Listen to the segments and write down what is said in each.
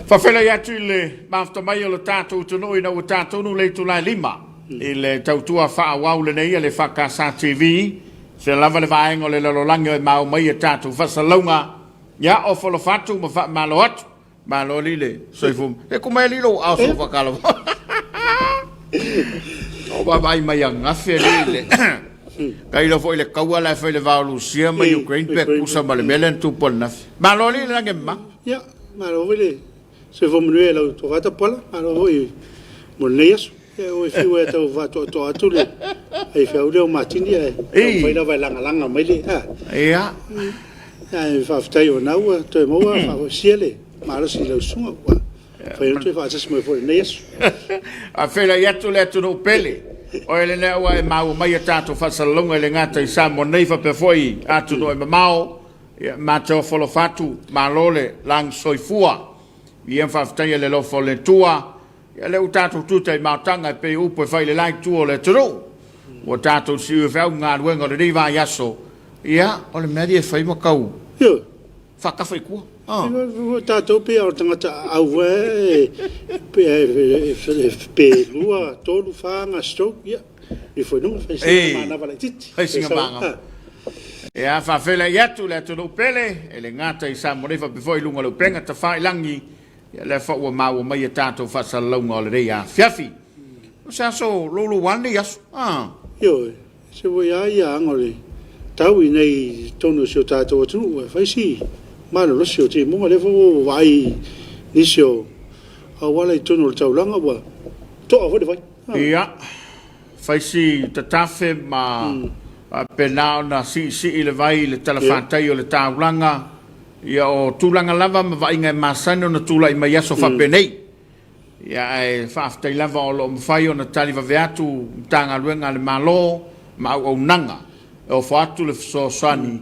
Whawhela iatu I le mafta mai o le tātou tunu ina o tātou nu le tulai lima. I le tautua whaawau le nei le whakasa TV. Se lava le vaenga le lalolangi o mau mai tātou whasalonga. Ia o whalofatu ma wha malo atu. Malo li le soifum. E kumai li lo au so whakala. O babai mai a ngawhia li le. Kai lo foi le kaua la foi le vaulu sia mai Ukraine pe kusa ma le melen tu pol na. Malo li le nge ma. Ja, malo li. Se vamos ver lá o torrata pola, alo e moleias, o fio é tão vato atu le. Aí fio o matini é. Vai lá vai langa mai le. Ja. Ai faftai o nau, to mo fa siele, malo si lo sunga. Foi o que faz as meu foi neis. A fela ia tu le tu no pele. O ele ne o mau mai tato fa salonga le ngata I sa monei fa pe foi atu no mau. Ma to folo fatu malole lang soifua. I en whaftai le lofo le tua. Ia le utato tuta I mautanga pe upo e whai le lai tua le turu. O tato si u whau ngā ruenga le riva yaso. Ia, o le meri e whai makau. Ia. Whakawhai kua. O tato pe o tangata au pe lua tolu whanga stroke. Ia. I foi nunga whai singa mana wala titi. Whai singa mana. Ia, whawhela iatu le tunu pele. E le ngata I sa morefa pe foi lunga le penga ta whai langi. Le fa o mau mai tato fa salonga o le rei Afiafi. O sa so lolo wani yaso. Yo, se voi ai angole. Tau I nei tonu sio tato tu e fai si. Mano lo sio ti mo le fo vai nisio. A wala I tonu tau langa wa. To a fo de vai. Ia. Fai si tatafe ma penao na si le vai le telefantai o le taulanga. Ia o tūlanga lava ma vainga masano na tūla I mai aso whapenei. Ia e whaaftai lava o lo mwhai o na tali waweatu mtanga luenga le malo ma au nanga. E o whaatu le sosani.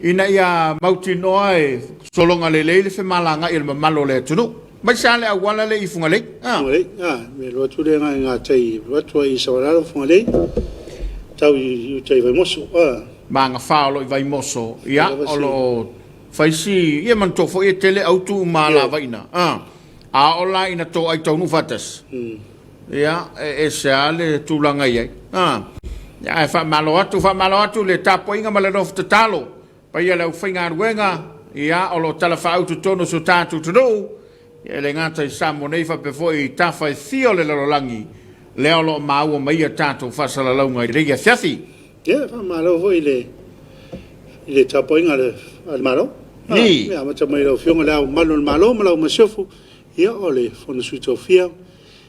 Ina ia mauti noa e solonga le leile fe malanga I le mamalo le tunu. Mai sa le awala le I funga le? Funga le, me lo atu le ngā tei. Watua I sawararo funga le. Tau I tei vai moso. Ma ngā whaolo I vai moso. Ia o lo... Faisi ia man tofo ia tele autu mala vaina. A ola ina to ai tonu fatas. Ia e se ale tulanga ia. Ya fa malo atu le Tapuaiga ma le nof talo. Pa ia le ufinga ruenga ia o lo talafa autu tono so tatu tudo. Ia le ngata I sa monei fa pe foi tafa thio le lolangi. Le olo mau mai tatu fa sala longa I ria fiafi. Ia fa malo foi le Tapuaiga al malo. Ni. Ja, maar dan moet je ook jongen daar malo, maar ook mezelf. Ja, alle van de Suluaulama.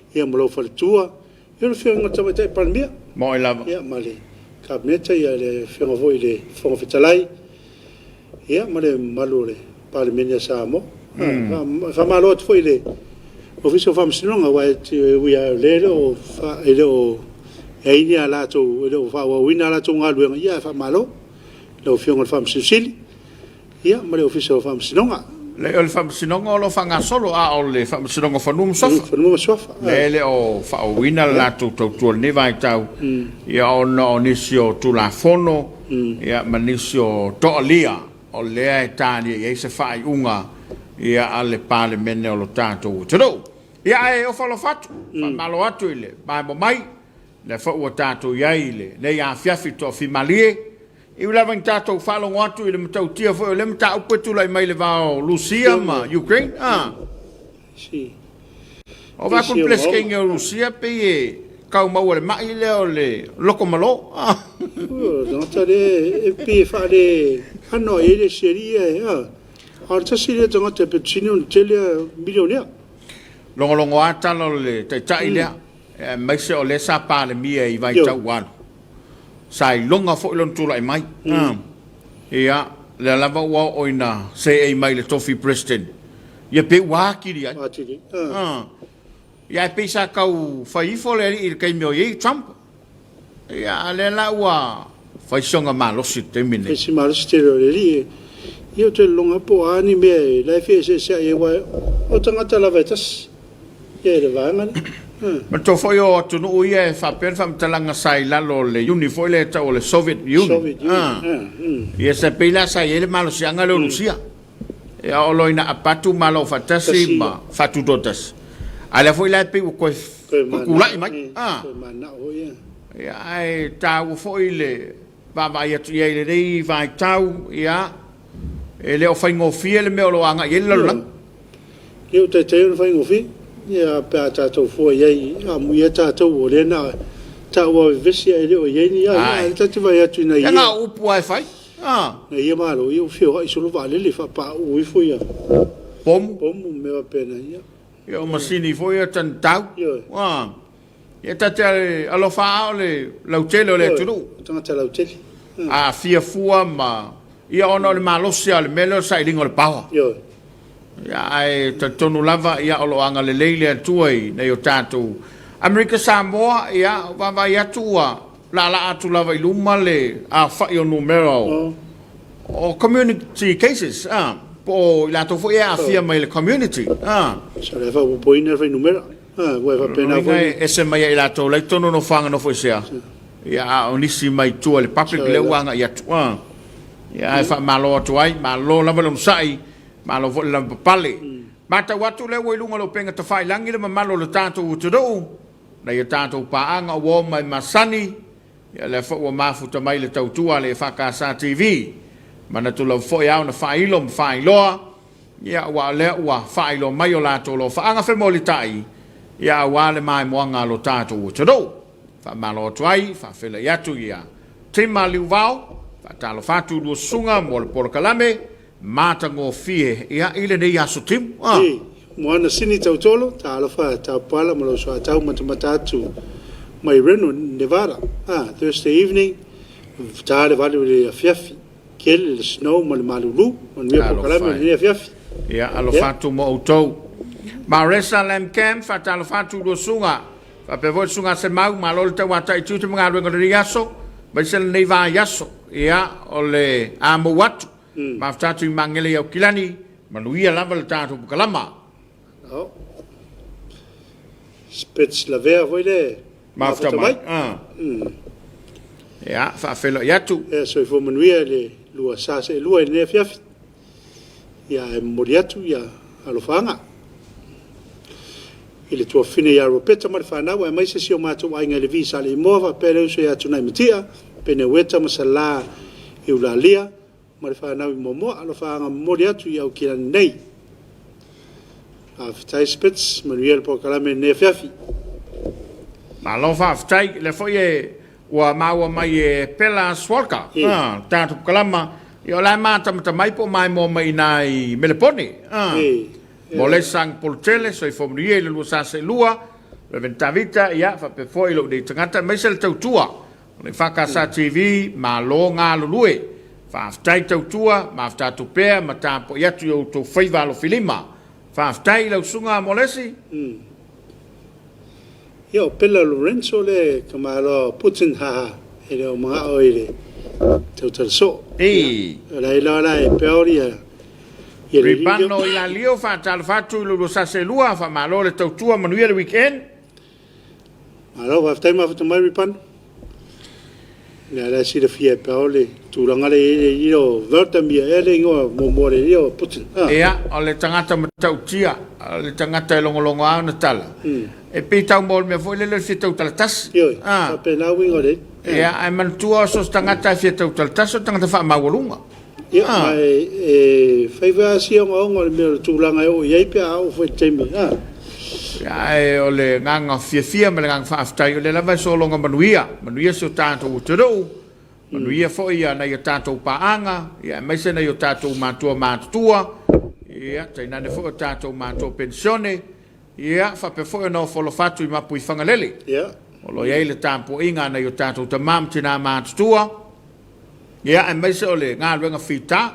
Ja, maar ook van de tour. Ja, de jongen dan met hij pan meer. Mooi lava. Ja, maar de kabinet ja de jongen voor de van vertelai. Ja, maar de malo de parlement Samoa. Van malo het voor de official van Missionary we are leden of edo ja lato edo van wina lato ngalu ja van malo. De jongen van Missionary. Ia, ma le official Faamisionare. Le o le Faamisionare o lo fanga solo a o le Faamisionare fanum sofa. Fanum sofa. Le o fa o wina la tu ne vai tau. Ia o no nisio tu la fono. Ia manisio to lia o le ai tani ia se fai unga ia ale parlemene o lo tato. Tudo. Ia e o falo fatu. Malo atu ile. Ba mai le fa o tato ia ile. Le ia Afiafi to fimalie. I ula vang tato whalong watu I le matau tia fo le mata upetu lai mai le vao Lucia ma Ukraine. Si. O va kun plesking o Lucia pe e kau mau le mai le o le loko malo. Don't tare pe fa le hanno e le serie Arta serie tanga te petino tele milionaire. Longo atalo le te tai le mai se o le sa pa le mia I vai tau wan. Sai longa fo lon tu lai mai. Ia le lava wa oina se e mai le tofi president. Ia pe wa kiri ai. Ia pe sa kau fai fo le I kai meo ye Trump. Ia le la wa fai songa malo sit te mine. Fai malo sit te ri. Ia te longa po ani me la fe se e wa o tanga tala vetas. Ia le va ngani. Ma to foi o tu no ia fa per fam talanga sai la lo le uniform le ta o le Soviet Union. Ia se pela sai ele malo si anga lo Rusia. ia o loina apatu malo fatasi ma fatu dotas ala foi la pe ko kulai mai ia ai tau foi le baba ia tu ia le dei vai tau ia ele o fai ngofia le me o loanga ia le lang eu te o fai ngofia ia pe ta to foi ia a mu ia ta to o le na ta o visi ele o ia ni ia ta tu vai atu na ia nga upu ai fai na ia malo eu fio ai solo vale le fa pa o foi ia pom me va pena ia ia o masini foi tan tau ia ta te alo fa le lautele le tulu tanga lautele a fia fua ma ia ono le malosia le melo sai lingo le pawa ia ai ta tonu lava ia o loanga le leile tuai nei o tatu America Samoa ia va ia tua la atu lava iluma le a fa o numero o community cases po la to foi a fia mai le community so le fa po ina fa numero vai fa pena foi ese mai la to le tono no fanga no foi sia ia onisi mai tua le public le wanga ia tua ia fa malo tuai malo lava lo sai malo vo la pale mata watu le wo lunga lo penga to fai langi le malo le tanto u tudo na ia tanto paanga wo mai masani ia le fo wa mafuta mai le tautua le EFKS TV mana tu lo fo ia na fai lo ia wa le wa fai lo mai o la to lo faanga fe molitai ia wa le mai moanga lo tanto u tudo fa malo tuai fa fela ia tu ia tima liuvao fa talo fatu lo sunga mo por kalame mata ngo fie ia ile ne ia sutim moana sini tautolo talo fa tapala mo lo so tau matatu mai Reno Nevada Thursday evening tale vale le Afiafi kel le snow mo le malulu on me por kalame le Afiafi ia alo fatu mo auto ma Jerusalem camp fa talo fatu lo sunga fa pe vo sunga se mau malo te wata i tutu mga ro ngari yaso ba sel nei va yaso ia ole amo watu ma fatu mangele o kilani manuia lava le tatu kalama spets la ver voile ma fatu mai ia fa felo yatu so fo manuia le lua sa se lua ne Afiafi ia moriatu ia alofanga ile tua fine ya ropeta mar fana wa mai se si o mato wa ngale visa le mova pele so ya tuna mitia pene weta masala e ulalia mar fana momo alo fanga moriatu ya ukila nei aftai spits manuel por kalame ne Afiafi ma lo fa aftai le foi wa maua mai pela swalka tatu kalama yo la mata mai po mai mo mai nai meleponi Mole sang poltele so ifo mrie le lusa se lua le ventavita ia fa pe foi lo de tangata mai sel tautua le EFKS TV ma lo nga lue fa ftai tautua ma fta tu pe ma tapo ia tu to faiva lo filima fa ftai lo sunga molesi yo pela Lorenzo le kamalo Putin ele o mga oile tautal so la peoria Ripano ila lio fa tal fatu lo sa selua fa malo le tautua manuia le weekend. Malo va ftai ma fatu mai ripan. La si le fie paole tu langa le io verta mia ele ngo momore io putin. Ia ole tangata matautia le tangata longolongo ana tala. E pita mol me foi le fitau taltas. Fa pena wingo le. Ia ai man tua so tangata fitau taltas tangata fa mawalunga. Ia mai faiva si o me tulanga o ia pe au foi temi ia ole nganga fia me nganga faftai ole lava so longa manuia so tanto utoro manuia foi ia na ia tanto paanga ia mai se na ia tanto matua ia taina ne foi tanto matua pensione ia fa pe foi no folo fatu i mapui fangalele ia olo ia le tampo inga na ia tanto tamam tina matua ia ai mai se ole nga luenga fita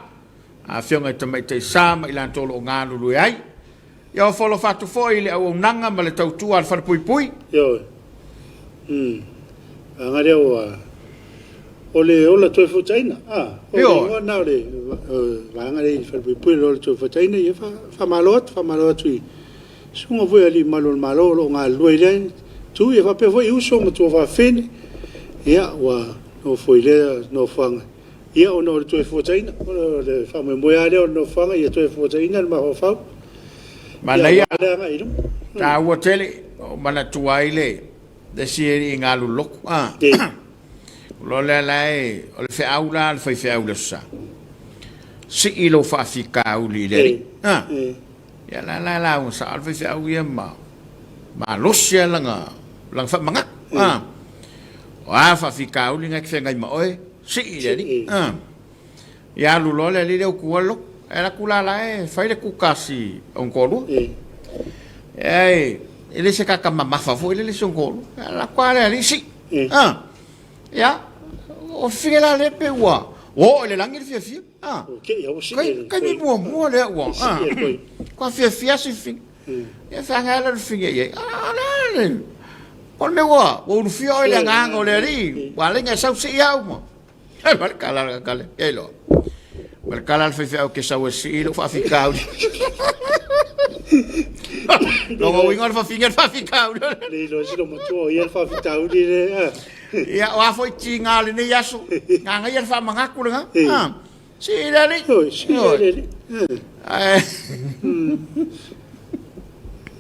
a fionga tamai te sama ilan tolo nga lulu ai ia folo fatu foi le au nanga ma le tautua al far pui yo angare ole ola toi fotaina ole na le angare far pui ole toi fotaina ia fa malot tu sunga voi ali malo nga luile tu ia fa pe voi uso ma tu va fin ia wa no foi le no fanga ia ona o le toe fuataina o le faamoemoe lea o no faga ia toe fuataina le mahofau Malaya leaga inu ta ua tele o mana tuai le sieri ngā lulok lo le lai o le feau la le fai feau le sa si ilo faafika uli le ya la o sa al fai feau ia ma losia langa fa manga o a faafika uli ngai fe ngai ma oe si le ya lulo le le ku lo era kula la fai le ku kasi on kolu ele se kaka mamafa fo ele se ngolo la kwale ali si ya o fila le pe wa o ele langi le fia kai mi mo le wa kwa fia si fin ya fa ngala le fin ye le on le wa o lu fia ele nganga o le ri wa le nga sau si ya mo mal kala elo mal kala le fia o ke sa o si lo fa fika no mo wingon fa fica le lo si lo mo to ia fa fita u le ya wa foi tinga le ni yaso nga ia fa manga ku nga si le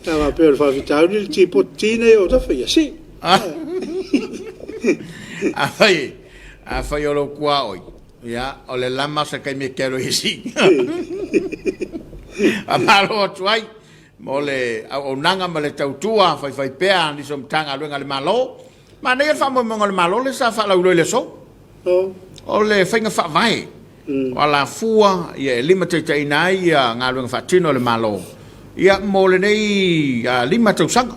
tava per fa fita u le tipo tine o da fa si fai o lo qua oi ya o le lama se kai me quero isi a malo tuai mole o nanga male tautua fai pea ni som tanga luenga le malo ma nei fa mo le malo le sa fa la ulo le so o le finga fa vai wala fua ye limited inai nga luenga fa tino le malo ia mole nei lima tau sang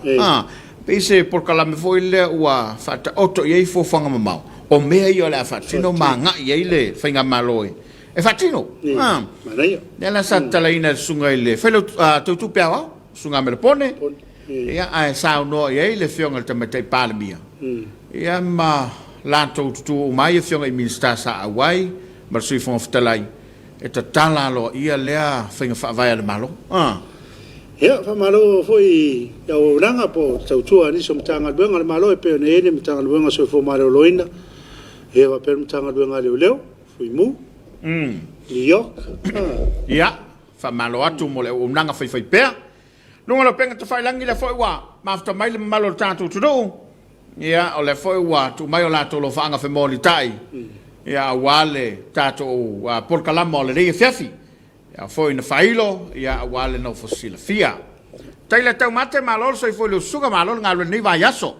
pese por kala me foi le wa fa ta auto ye fo fanga mamau o me yo la fa tino manga ye le finga malo e fatino nella satalaina sunga ile felo tu piava sunga me pone ia ai sa no ia le fionga te mete palmia ia ma lanto tu mai fionga i minsta sa awai ma sui fon ftalai e tala lo ia lea finga fa vai le malo ia fa malo foi ya o ranga po tu ani som tanga benga le malo e pe ne ni tanga benga so fo malo loina e va per tanga benga le leo foi mu New York. Ya, fa malo atu mo le unanga fai pea. Nunga lo penga te fai langi le foi wa, ma after mai le malo tatu tudo. Ya, o le foi wa tu mai o la to lo fanga fe mo li tai. Ya wale tatu wa por kalama le Afiafi. Ya foi na failo, ya wale no fosila fia. Tai le tau mate malo so foi lo suga malo ngalo ni va yaso.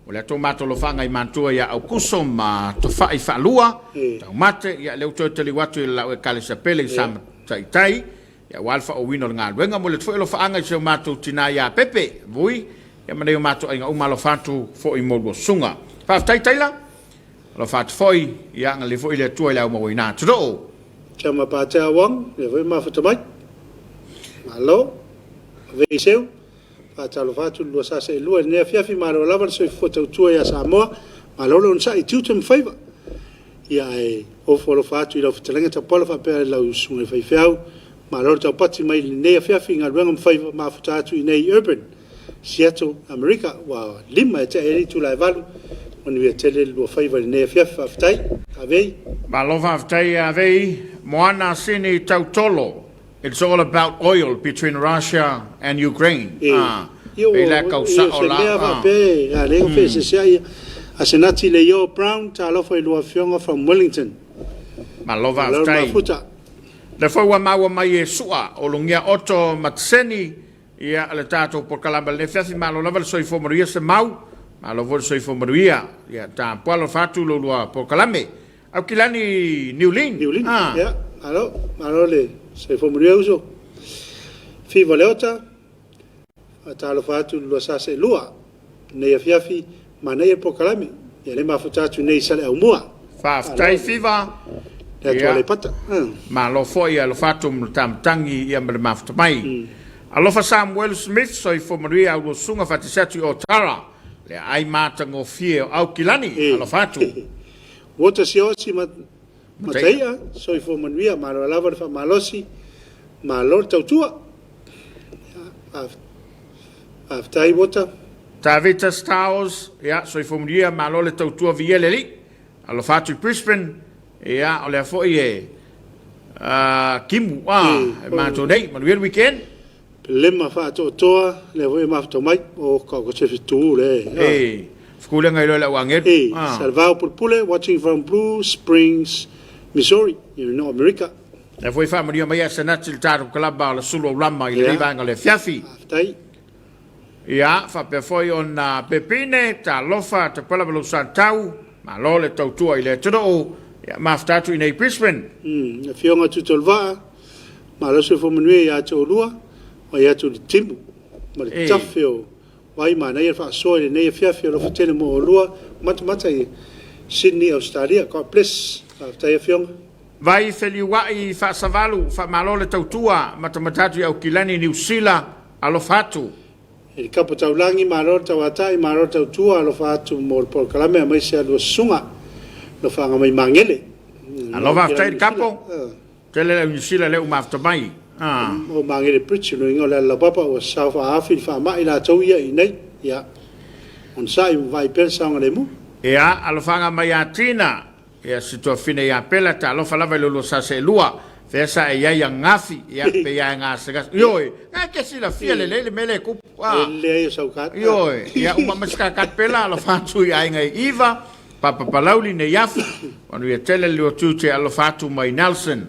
O le tomato lo fanga i mantua ya au kuso ma to fai fa lua tau mate ya le uto tele watu la o kale sapele sam tai ya walfa o wino nga wenga mo le fo lo fanga se mato tina ya pepe vui ya mane mato ai nga malo fatu fo i mo sunga fa tai la lo fat foi ya nga le fo ile tu ile mo ina tro chama pa cha wang le voi ma fa mai malo veiseu talo fatu lo sa se lu ne Afiafi malo lava so foto tu ya Samoa malo lo sa i tutum favor ya o folo fatu lo fatelanga ta pola fa pe la usunga fai fau malo ta pati mai ne Afiafi ngal wengam favor ma futatu nei urban Seattle America wa lima ta eri tu la valu on vi tele lo favor ne Afiafi aftai avei malo aftai avei moana sini tautolo. It's all about oil between Russia and Ukraine. Ele causa ola. Le ofese sia a senati le yo Brown ta lo foi lo afionga from Wellington. Malova aftai. Le foi wa mawa mai sua o lungia oto matseni ia le tato por kalamba le fiasi malo lava so ifo moria se mau. Malo vol so ifo moria ia ta palo fatu lo por kalame. Au kilani Niulin. Ja. Malo le se fo murió uso fi voleota atalo fatu lo sa se lua ne Afiafi mane po kalame ya le mafutatu nei sale au mua fa tai fiva ya to le pata ma lo foi lo fatu tam tangi ya me mafuta mai alo fa Samuel Smith so fo murió au sunga fatisatu o tara le ai mata ngo fie au kilani alo fatu wota siosi Mateia, so fo manuia malo lava fa malosi malo tautua aftai wota Tavita Stars ya so fo manuia malo le tautua vieleli alo fatu Brisbane ia o le fo ie kimu ma to nei ma le weekend le ma fa to le voi ma to mai o ko se tu le skole ngai le wanget Salvao Pulpule watching from Blue Springs, Missouri, in North America. Le foi fa Maria mai se natil taru kalaba le Suluaulama i le vanga le Afiafi. Ia fa pe foi on pepine ta lofa te pala belu santau ma lo le tautua i le tro ia maftatu i Brisbane. E fionga tutolva ma lo se fo menue ia tolua o ia tu timbu. Ma le tafio wai ma nei fa so le nei Afiafi lo fatele mo lua mata i Sydney, Australia, God bless. After fionga vai feliuai fa savalu fa malo le tautua matamatatu i au kilani New Zealand alo fatu. E kapo taulangi maro tauatai maro tautua alo fatu mo por kalame mai se alo sunga lo fanga mai mangele. Alo va tai kapo. Tele New Zealand le umafta mai. O mangele preach no ingola la papa o South Africa fa mai la tauia i nei. Ya. On sai vai pensa ngale mu. Ya alo fanga mai atina. Ya situa fine ya pela ta lo fala velo sa se lua fesa e ya ngafi ya pe ya nga se yoi nga ke sila fiele le mele ku le so kat yoi ya uma maska kat pela lo fatu ya nga iva papa palauli ne yafu onu ya tele lo tuche alo fatu mai Nelson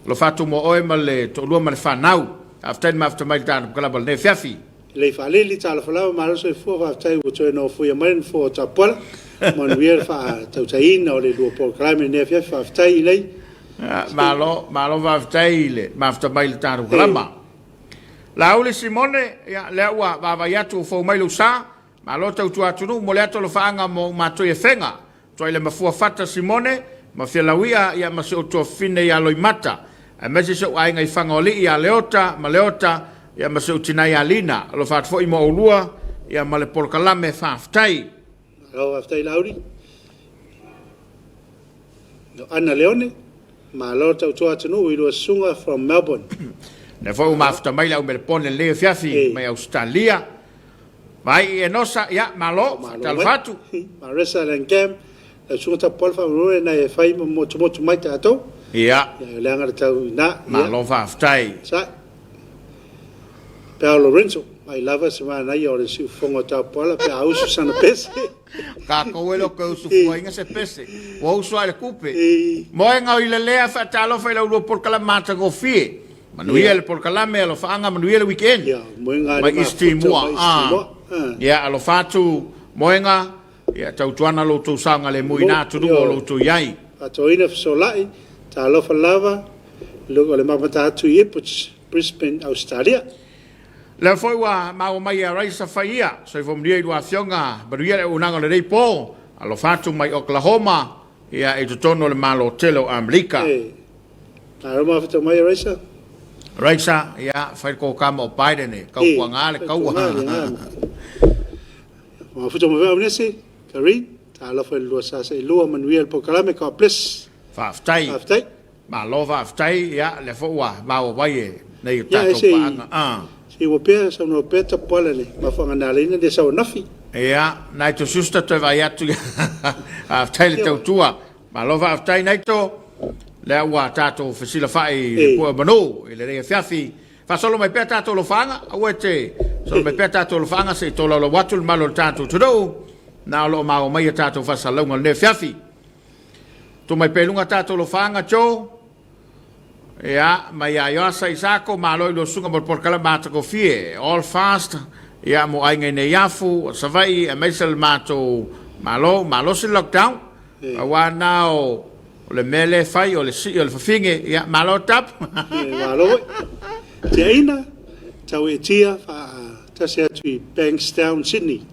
lo fatu mo oi male to lo male fanau after mai tan kala bal ne fiafi le fale li ta lo fala ma lo so fu fa tai wo to no fu ya men fu ta pol mon wier fa tautain o le lo por crime ne fiafi fa tai lei malo va taile ma fta mai taru grama la ule Simone ya le va ya tu fo mai lusa malo tau tu atu mo le to lo fanga mo ma to e fenga to ile ma fu fata Simone ma fe la wia ya ma so to fine ya lo mata a me se so ai ngai fanga oli ya leota ma leota ya ma so tina ya lina lo fat fo i mo ulua ya ma le por kalame fa ftai lo ftai lauri no Ana Leone ma lo tau tua tunu i lo sunga from Melbourne. Ne foi uma afta mai la umel pone le Afiafi mai Australia. Vai e nosa ya malo tal fatu. Ma resa len kem la sunga ta pol fa ro na e fai mo mai ta to. Ya. Ya le anga tau na. Malo va aftai. Sa. Paolo Lorenzo mai lava se ma na yo le su fongo ta pol pe au su sana pes. Ka ko welo ko su fuinga se pese. Wo su ale kupe. Moenga ile lea fa talo fa lo por kala mata go fie. Manuel por kala me lo fa anga Manuel weekend. Ya, moenga ma istimua. Ya alo fatu moenga ya tau tuana lo tu sanga le muina tu lo tu yai. Ato ina so lai talo fa lava lo le mata tu Ipswich, Brisbane, Australia. Le foi wa mau mai a raisa faia, so vom dia do afionga, baruia o nanga le po, alo fatu mai Oklahoma, ia e tono le malo telo Amerika. Aro ma fatu mai raisa. Raisa ia fai ko kamo Biden e kau ngale kau. Ma fatu mai nese, Karin, talo fa lo sa se lo Manuel Pokalame ka plus. Faftai. Faftai. Ma lo faftai ia le foi wa mau vai nei ta ko anga. E o pea sa no peta polele ma fa ngana le de sa nafi ia nai to susta te vai atu aftai le tautua ma lo va aftai nai to le wa tato fasila fai le po mano le re Afiafi fa solo mai peta to lo fanga o te solo mai peta to lo fanga se to lo watu le malo tato to na lo ma o mai tato fa sala un le Afiafi to mai pelunga tato lo fanga cho ya mai ayo sa isako malo lo sunga por kala mata ko fie all fast ya mo ai ngai ne yafu savai a mesel mato malo se lockdown wa now le mele fai o le si o le finge ya malo tap malo teina tawe tia fa ta se tu Bankstown Sydney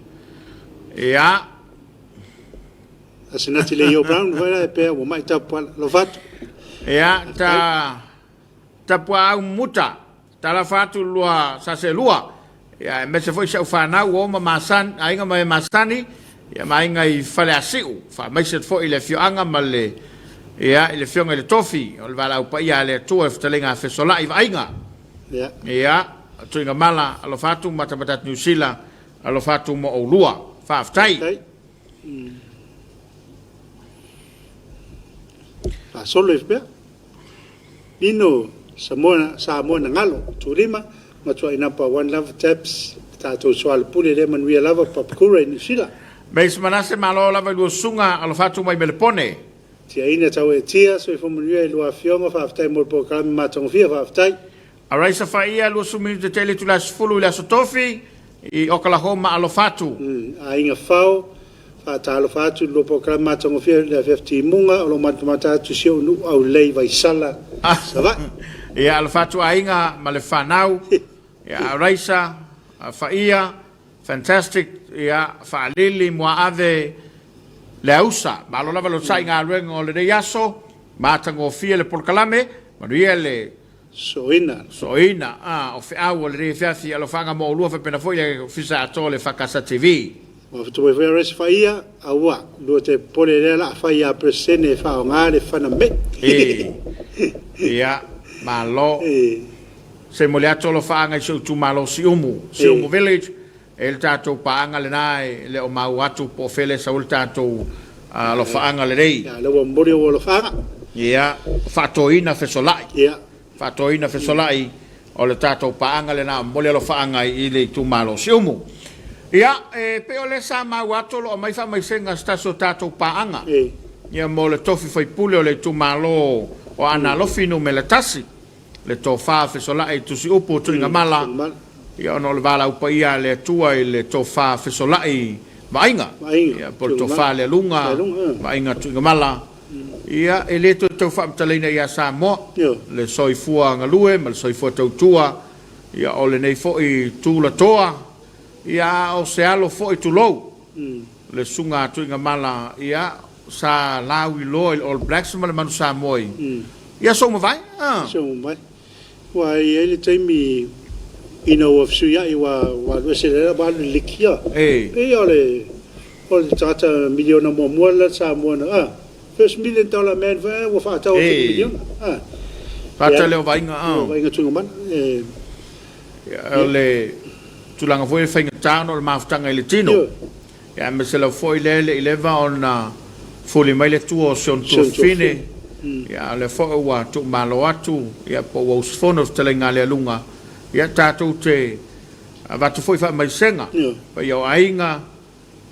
ya asinati le yo brown va pe o mai tap lo fat ya ta Tapuaiga muta tala fatu lua sa se lua ya me se foi sa fa na o masan ainga mai masani ya mai ngai fale asiu fa mai se foi le fianga male ya le fianga le tofi o va la pa ya le tu eftelinga fe sola i ainga ya tu inga mala alo fatu mata New Zealand alo fatu mo o lua fa aftai solo FB ino Samoa na ngalo tulima matua inapa one love taps tato soal pule le manuia lava papakura New Zealand Mas manase malo lava lu sunga alo fatu mai melepone. Tia ina tau e tia so ifo manuia lu afionga fa aftai mo programa matong fia fa aftai Araisa faia lu sumi te tele tu las fulu la sotofi I Oklahoma alo fatu. A inga fao fa talo fatu lo programa matong fia le FFT munga lo matamata tu sio nu au lei vai sala sava Ia alo fatu ainga male fanau. Ia araisa faia fantastic ia fa'alili moa'ave le ausa malo lava lo sai ngā ruenga o le rei aso mātango fia le polkalame manuia le soina o fe'au o le rei Afiafi alo whanga mo ulua whapena foi le fisa ato le whakasa TV o fitu mai whea resi whaia aua lua te pole rea la whaia presene whao ngā le whana me ia malo se mo le ato lo whaanga I seu tu malo si umu village el tatou paanga le nai le o mau atu po fele sa ul tatou lo faanga le rei ya le mori o lo faanga ia fatoina fesolai o le tatou paanga le na mole lo faanga I le tu malo siumu ia pe o le sa mau atu lo mai fa mai senga staso tatou paanga ia mo le tofi fai pule o le tu malo o ana lo finu me le tasi le to fa fesolai tu si upo tu nga mala ia ono le vala upa ia le tua I le tofa fesolai vainga ia por tofa le lunga vainga tu mala ia ele to tofa mtaleina ia Samoa le soifua ngalue mal soifua tautua ia ole nei foi tula toa ia o se alo foi tulou le sunga tu mala ia sa lawi loy all blacks mal manu Samoa ia so mo vai wa ele taimi ina o fsuia I wa wesele ba likia ole tata miliona mo mola Samoa first $1 million man wa fa ta o milion Pata leo vainga tunga man ole tulanga foi fainga tano le mafutanga I le tino ia mesela foi le eleva ona fuli mai le tuo son tu fine ia le foi wa tu malo atu ia po wa usfono telenga le lunga ia tatou te avatu foi fa mai senga pa ia ainga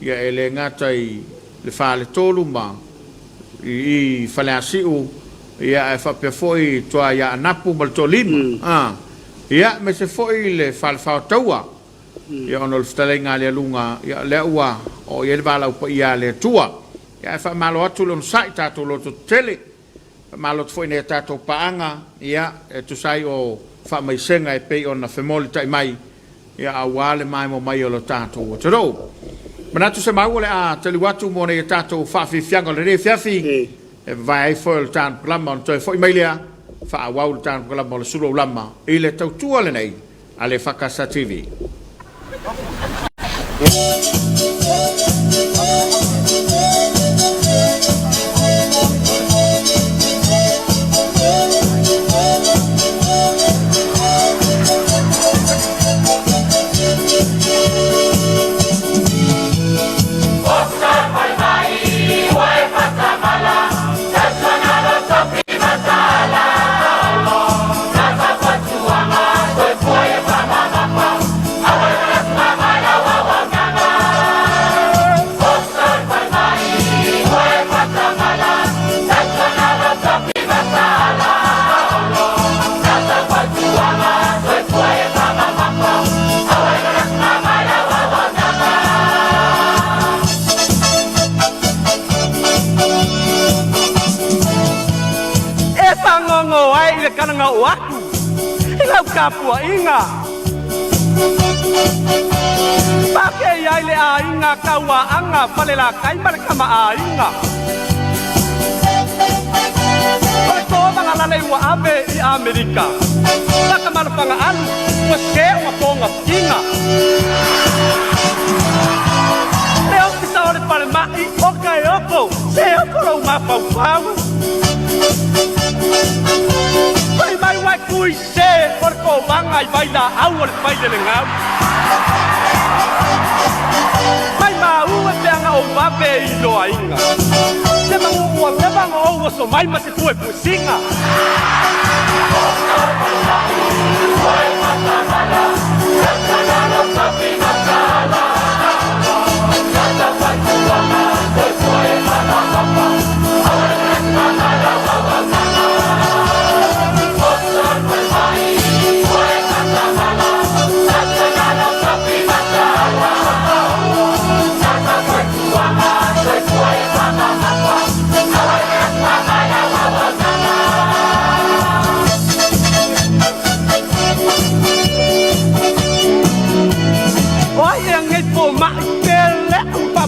ia ele ngata I le fale tolu ma I fale asiu ia fa pe foi toa ia anapu mal tolima ia me se foi le fale fa taua ia ono le telenga le lunga ia le ua o ia le vala pa ia le tua ia fa malo atu lo sai tatou lo tele malo foi ne tatou paanga ia tu sai o fa mai senga pe ona femoli tai mai ia awale mai mo mai o lo tatou tro manatu se mau le a tele watu mo ne tatou fa fianga le re fiafi vai foi tan plama on toi foi mai lea fa wau tan plama le Suluaulama I le tautua le nei ale fakasa TV Tapuaiga pake ia le ainga kauaanga pale la kai male kama ainga pale toa ngala le wa ave I Amerika taka mana panga alu wa ke wa tonga inga leo kisa ole pale mai okai oko se oko lo mapa pau mai wai kui se por ko banga I baila au le baile le ngau mai ma u te anga o vape I lo ainga se ma u le banga o so mai ma se tue pusinga.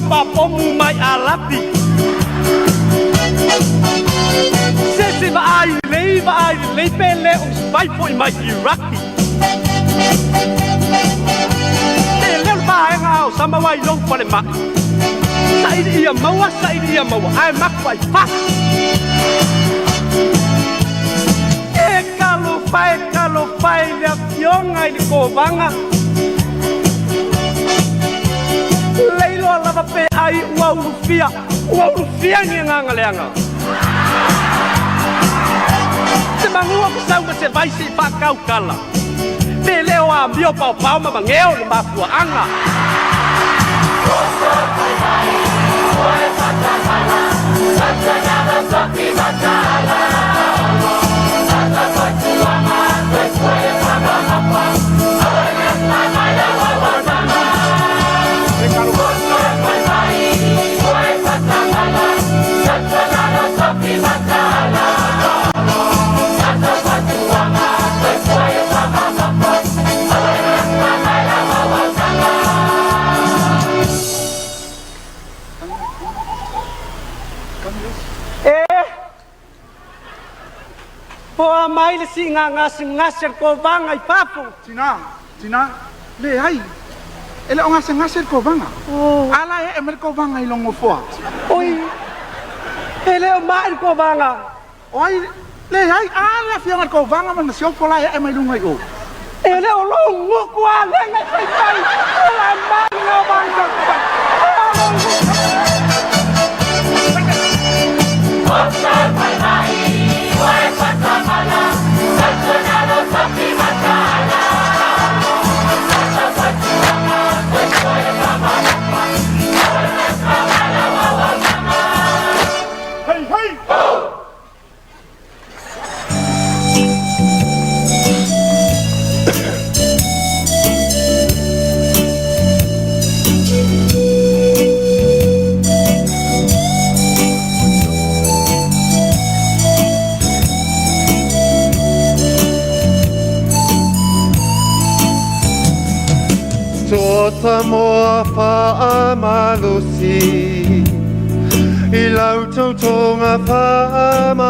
Papomu mai alapi Sesi vai lei pele o vai foi mai iraki Ele vai ngau sama wai long pale ma Sai dia mawa ai mak vai pa E kalo pai le fiong ai ko banga Leilo lava pe ai ua urufia ni nganga leanga. Se mangua ko sau se vai se pa kau kala. Pe leo a mio pau ma mangeo ni mafua anga. Poa mai le singa ngasir ko banga I papu. Tina, le hai. Ele o ngasir ko banga. Oh. Ala e emer ko banga I longo foa. Oi. Ele o mai ko banga. Oi, le hai ala fianga ko banga man sio fola e emer lungai o. Ele o longo ko ala ngai pai. Ala mai no banga. Samoa Paamalusi I lautotonga Paamaoni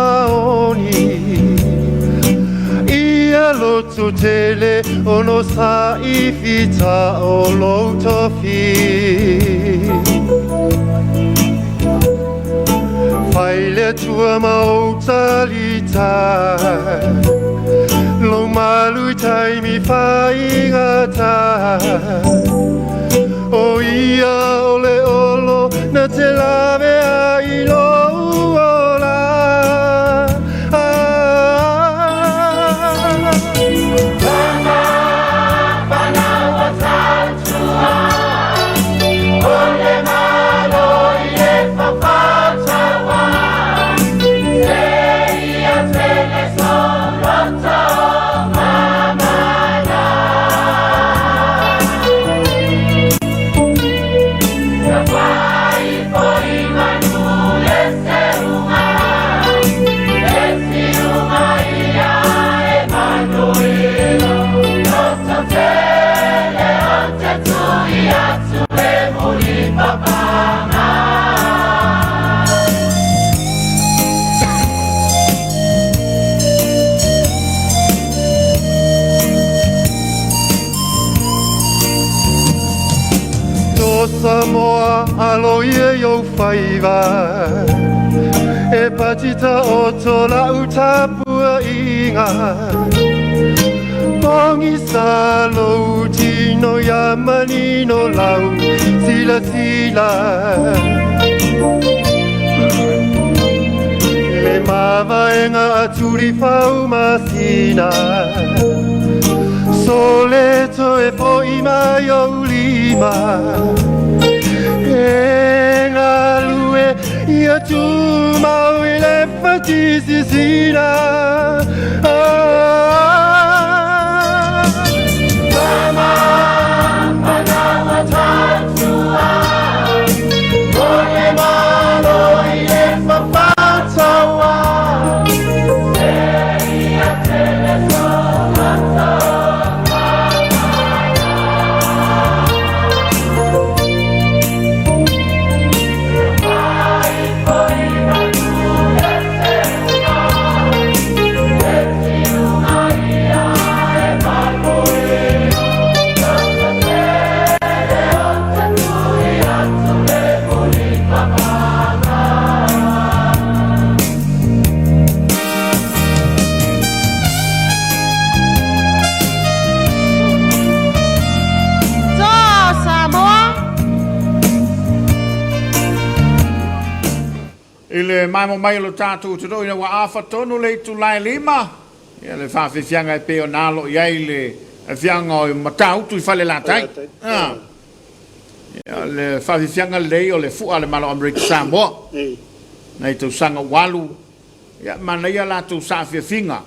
Ia lotu tele ono sa I fita o lotofi Faile tua mautalita Lo malu tai mi faingata O ia ole olo na te lave ai lo ola Pana wa tatua Ole malo I e whawhatawa Se ia tele sorota Samoa alo ye yo faiva E patita o tola utapua inga Pongi salo tino yamani no lau Sila me mavaenga aturi fau masina Sole to e po ima yo lima Enga lue ia tu mau ele fatisi sina Mama Manawa tatua Ole malo ile papatawa Seria teleso Ile mai mo mai lo tatu tu ina wa afa tonu le tu lai lima ya le fa fianga e pe onalo ya ile fianga o matau tu fale la tai ya le fa fianga le o le fu ale malo America Samoa nei tu sanga walu ya mana ya la tu sa finga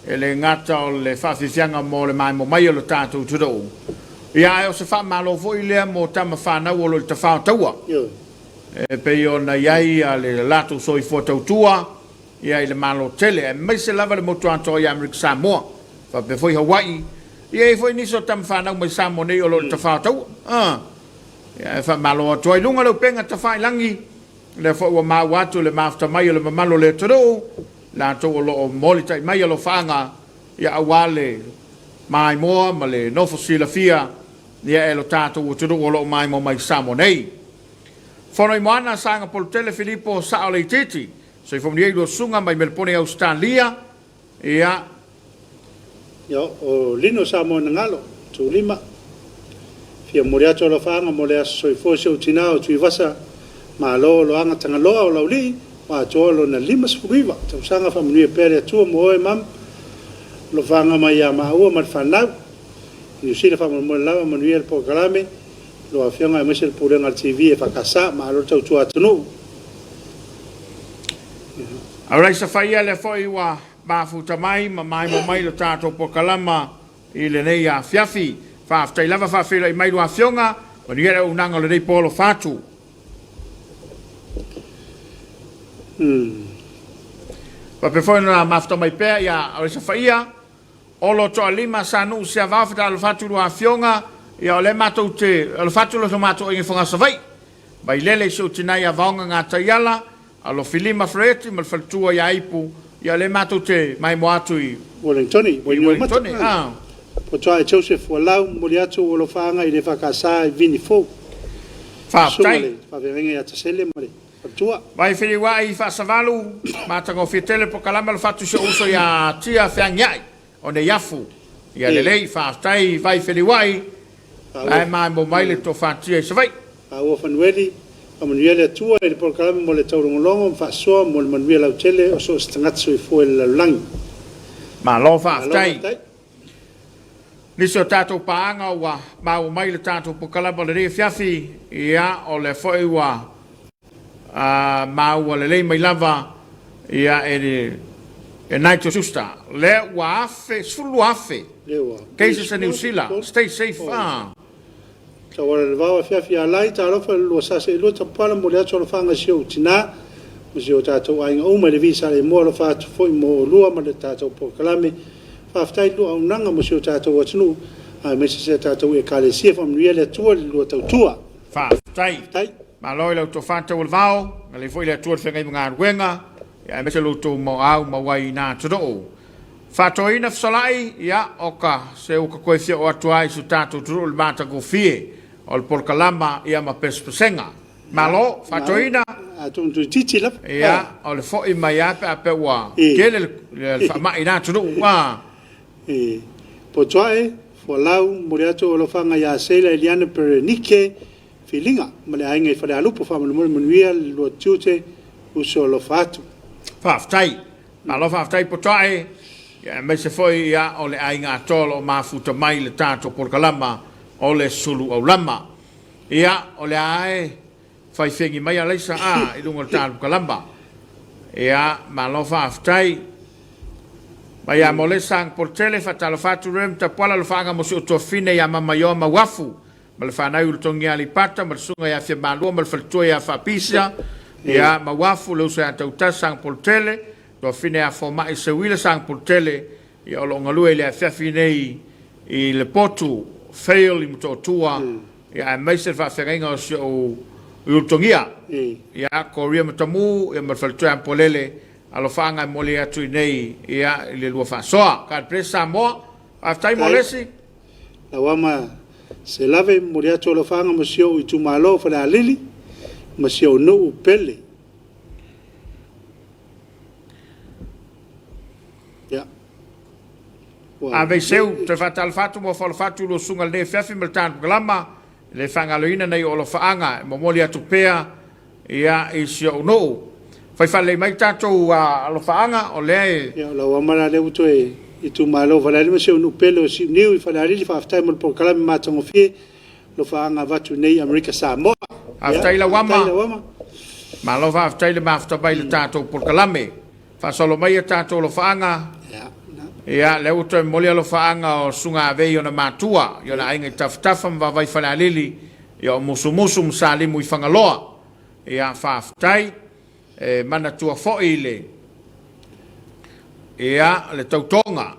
ele ngata o le fa fianga mo le mai mo mai lo tatu tu do ya o se fa malo vo ile mo tama fa na wo lo te fa taua pe ona yai ale lato soi fotautua ia ile malo tele e mai se lava le motu anto ia America Samoa fa pe foi Hawaii ia foi ni so tam fa na mai Samoa nei o lo te fa tau ia fa malo toi lunga lo penga te fa langi le fo wa ma watu le mafta mai le malo le toro la to lo moli tai mai lo fanga ia awale mai mo male no fosila fia ia e lo tato o toro lo mai mo mai Samoa nei Fono imana sanga pol tele Filippo sa ole titi. So ifom ni do sunga mai melpone Australia. Ia. Yo o lino sa mo ngalo tu lima. Fia moria to lo fanga mo le so ifo so tina o tu vasa ma lo anga tanga lo o lo li wa to lo na lima spuiva. Tu sanga fa mo pere tu mo e mam lo fanga mai ya ma o ma fa na. Ni sila fa mo la mo ni el programa lo afianga e mesel purenga TV e fakasa ma lo tau tua tunu Arai sa faia le foi wa mafuta mai ma mai mo mai lo tato po kalama i le nei Afiafi fa aftai lava fa fila i mai lo afionga ma ni era unanga le nei polo fatu pa pe foi na mafuta mai pe ya arai sa faia olo to alima sanu se avafta lo fatu lo afionga ia le matou te le fatu lo matou i fonga savai bai lele so tinai avanga ngata yala alo filima freti mal faltua ya ipu ia le matou te mai mo atu i Wellington po toa Joseph walau moliatu lo fanga i le fakasa vini fo fa tai fa venga ya tsele male faltua vai fili wai fa savalu matango fitele po kalama lo fatu so uso ya tia fiangai o ne yafu ia lele fa tai vai fili wai ai mai mo mai le to fatia se vai a o fanweli a manuele tua e por kala mo le tau longo fa so mo manuele au tele o so stangatsu fo el lang ma lo fa tai ni so tato paanga wa ma o mai le tato po kala mo le fiafi ia o le foi wa ma o le mai lava ia e naito susta le wa afe suluafe cases in New Zealand stay safe so ora le va Afiafi alai ta lo fa lo sa se lo ta pala mo le so fanga sio tina mo sio ta to ai o ma le visa le mo lo fa foi mo lua ma le ta to po kalame fa ftai lo un nanga mo sio ta to o tnu a me se ta to e kale si fa mo le to lo ta tua fa ftai ma lo to fa to vao le foi le to fenga nga wenga ya me se lo to mo au ma wai na to Fatoina fsalai ya oka se o ko fia o atuai su tatu trul mata go fie o por kalama ya ma pespenga malo fatoina tu titi la ya o le fo i mai ape wa kele le fa mai na tu wa po toai fo lau moriato o lo fanga ya sela eliana per nike filinga male ainga fa le alupo fa mo mo lo tute uso lo fatu Whaftai. Ma lo whaftai potae. Ia me se foi ia o le ai ngā tolo o mafuta mai le tātou Polokalama o le Suluaulama. Ia o le ai fai whengi mai a leisa a i lunga le tātou Polokalama. Ia ma lo whaftai. Ma ia mo le sang portele whatalo whatu rem ta pala lo whaanga mo si o tofine ia mama ioa ma wafu. Ma le whanau le tongi ali pata, ma le sunga ia whia malua, ma le whalitua ia whapisia. Ia ma wafu le usa ia tauta sang portele. Tofine ia whomai se wile sang portele. Ia o lo ngalue le Afiafi nei i le potu, fail i muto tua. Ia meise whawhenga o si o utongia. Ia korea matamu, ia ma le whalitua ia polele. Alo whaanga mole atu i nei ia i le lua whasoa. Ka presa Samoa, aftai molesi. La wama se lave mole atu alo whaanga masio i tu malo whale alili, masio no upele. Ia. A vei seu, te whatal whatu mo whalo whatu lo sunga le Afiafi me le tāna Polokalama, le whaanga loina nei o lo whaanga, mo mole atu pea ia i sio no. Fai whale mai tātou alo whaanga o lea Ia, la wamara le uto i tu malo whale alima se unu pele o si niu i whale alili whaftai mo le Polokalama mātango fie lo whaanga vatu nei Amerika Samoa. Aftai la wama. Ma lo whaftai le maftabai le tātou Polokalame. Whasolo mai a tātou lo whaanga. Ia, le uto e moli alo whaanga o sunga avei o na mātua. Ia na ainga i taftafa mwa vai whale alili. Ia o musu msalimu i whangaloa. Ia whaftai. Mana tua fo'i le ia le tautonga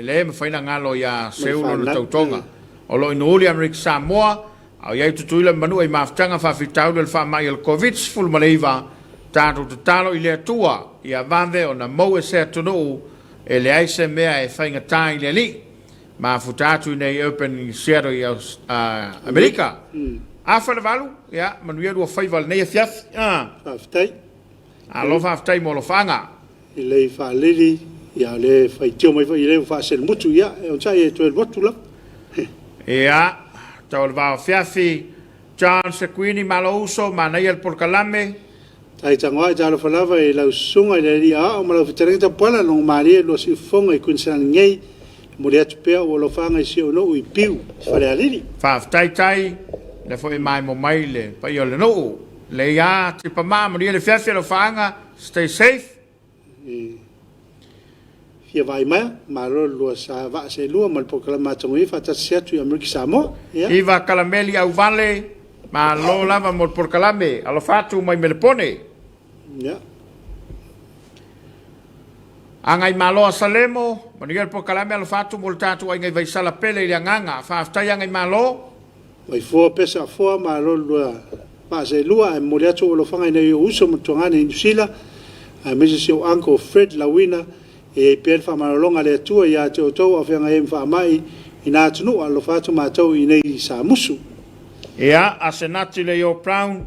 le me faina ngalo ia seulo le tautonga o lo inuli Amerika Samoa au ia tutuila manu ai maftanga fa fitau le fa mai el covid full maleiva tanto talo ile tua ia vande ona mo se tunu e le aise mea e fainga tai le li ma futatu nei open share ia Amerika Afa le valu, ia, manuia lua whaival nei Afiafi. Whaftai. Alo whaftai mo lo whanga. I lei whalili, ia le whaitio mai i lei whaasel mutu, ia, e on sai e tuel watu la. Ia, tau le vau Afiafi, John Sequini malo uso, ma nei al Polokalame. Tai tangoa i talo whalawa e lau sunga i le ri a, o ma lau whitarengta pala long maria lo si fonga i kunsan ngei, mo le atu pea o lo whanga i si ono i piu, whale alili. Whaftai tai, le foi mai mo mai le pai o le no le ia te pa mama le Afiafi lo whanga stay safe fia vai mai ma lo sa va se lua mal Polokalama tongo i fata se atu i Amerika Samoa iva kalameli au vale ma lo lava mo Polokalame alo fatu mai melepone ia angai malo salemo ma le Polokalame alo fatu mo tatu ai ngai vai sala pele le nganga whaftai angai malo Mai fua pesa fua ma lua pa se lua e mole atu o lo whanga nei o uso mtuangane i Nusila a mese se o Uncle Fred Lawina e pēr whamarolonga le atua i a te o tau a whianga e mwhaamai i nā tunu a lo whātu mātou i nei sa musu. Ia, a senati le o Brown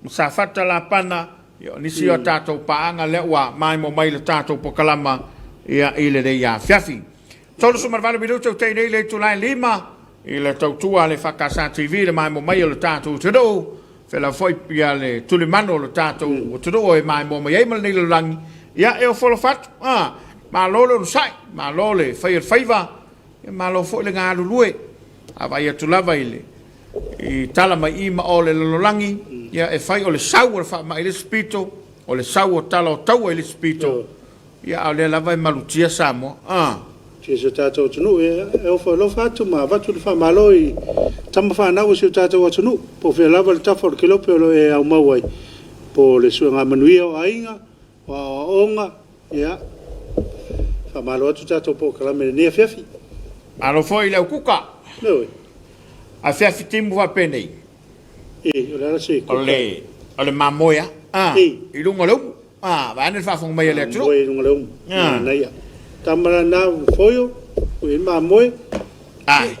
sa whata la pana nisi o tātou paanga le ua mai mo mai le tātou Polokalama ia i le rei a Afiafi. Tolu sumarvalo minuto te nei le tulai lima i le tautua le whakasa TV le mai mo mai o le tātou te do whela foi pia le tulimano le tātou o te do e mai mo mai eimal nei le langi ia e o wholo fatu ma lole o sai ma lole whai whaiva ma lo foi le ngā lulue a vai atu lava i le i tala mai ima o le lolangi ia e whai o le sau o le wha mai le spito o le sau o tala o tau e le spito ia o le lava i malutia Samoa Se tātou tunu e o whalo whātu ma watu le whamalo i tama whanau se tātou atunu po whea lava le tafa o le kilope o e au mauai po le sua ngā manuia o ainga o onga ia whamalo atu tātou Polokalame le ni Afiafi alo foi le kuka Leoi Afiafi timu wa penei o le ala se o le mamoia i lunga leu vai ane whafong mai le atu Moe lunga leu naia Tamara na foio, o e mamoe.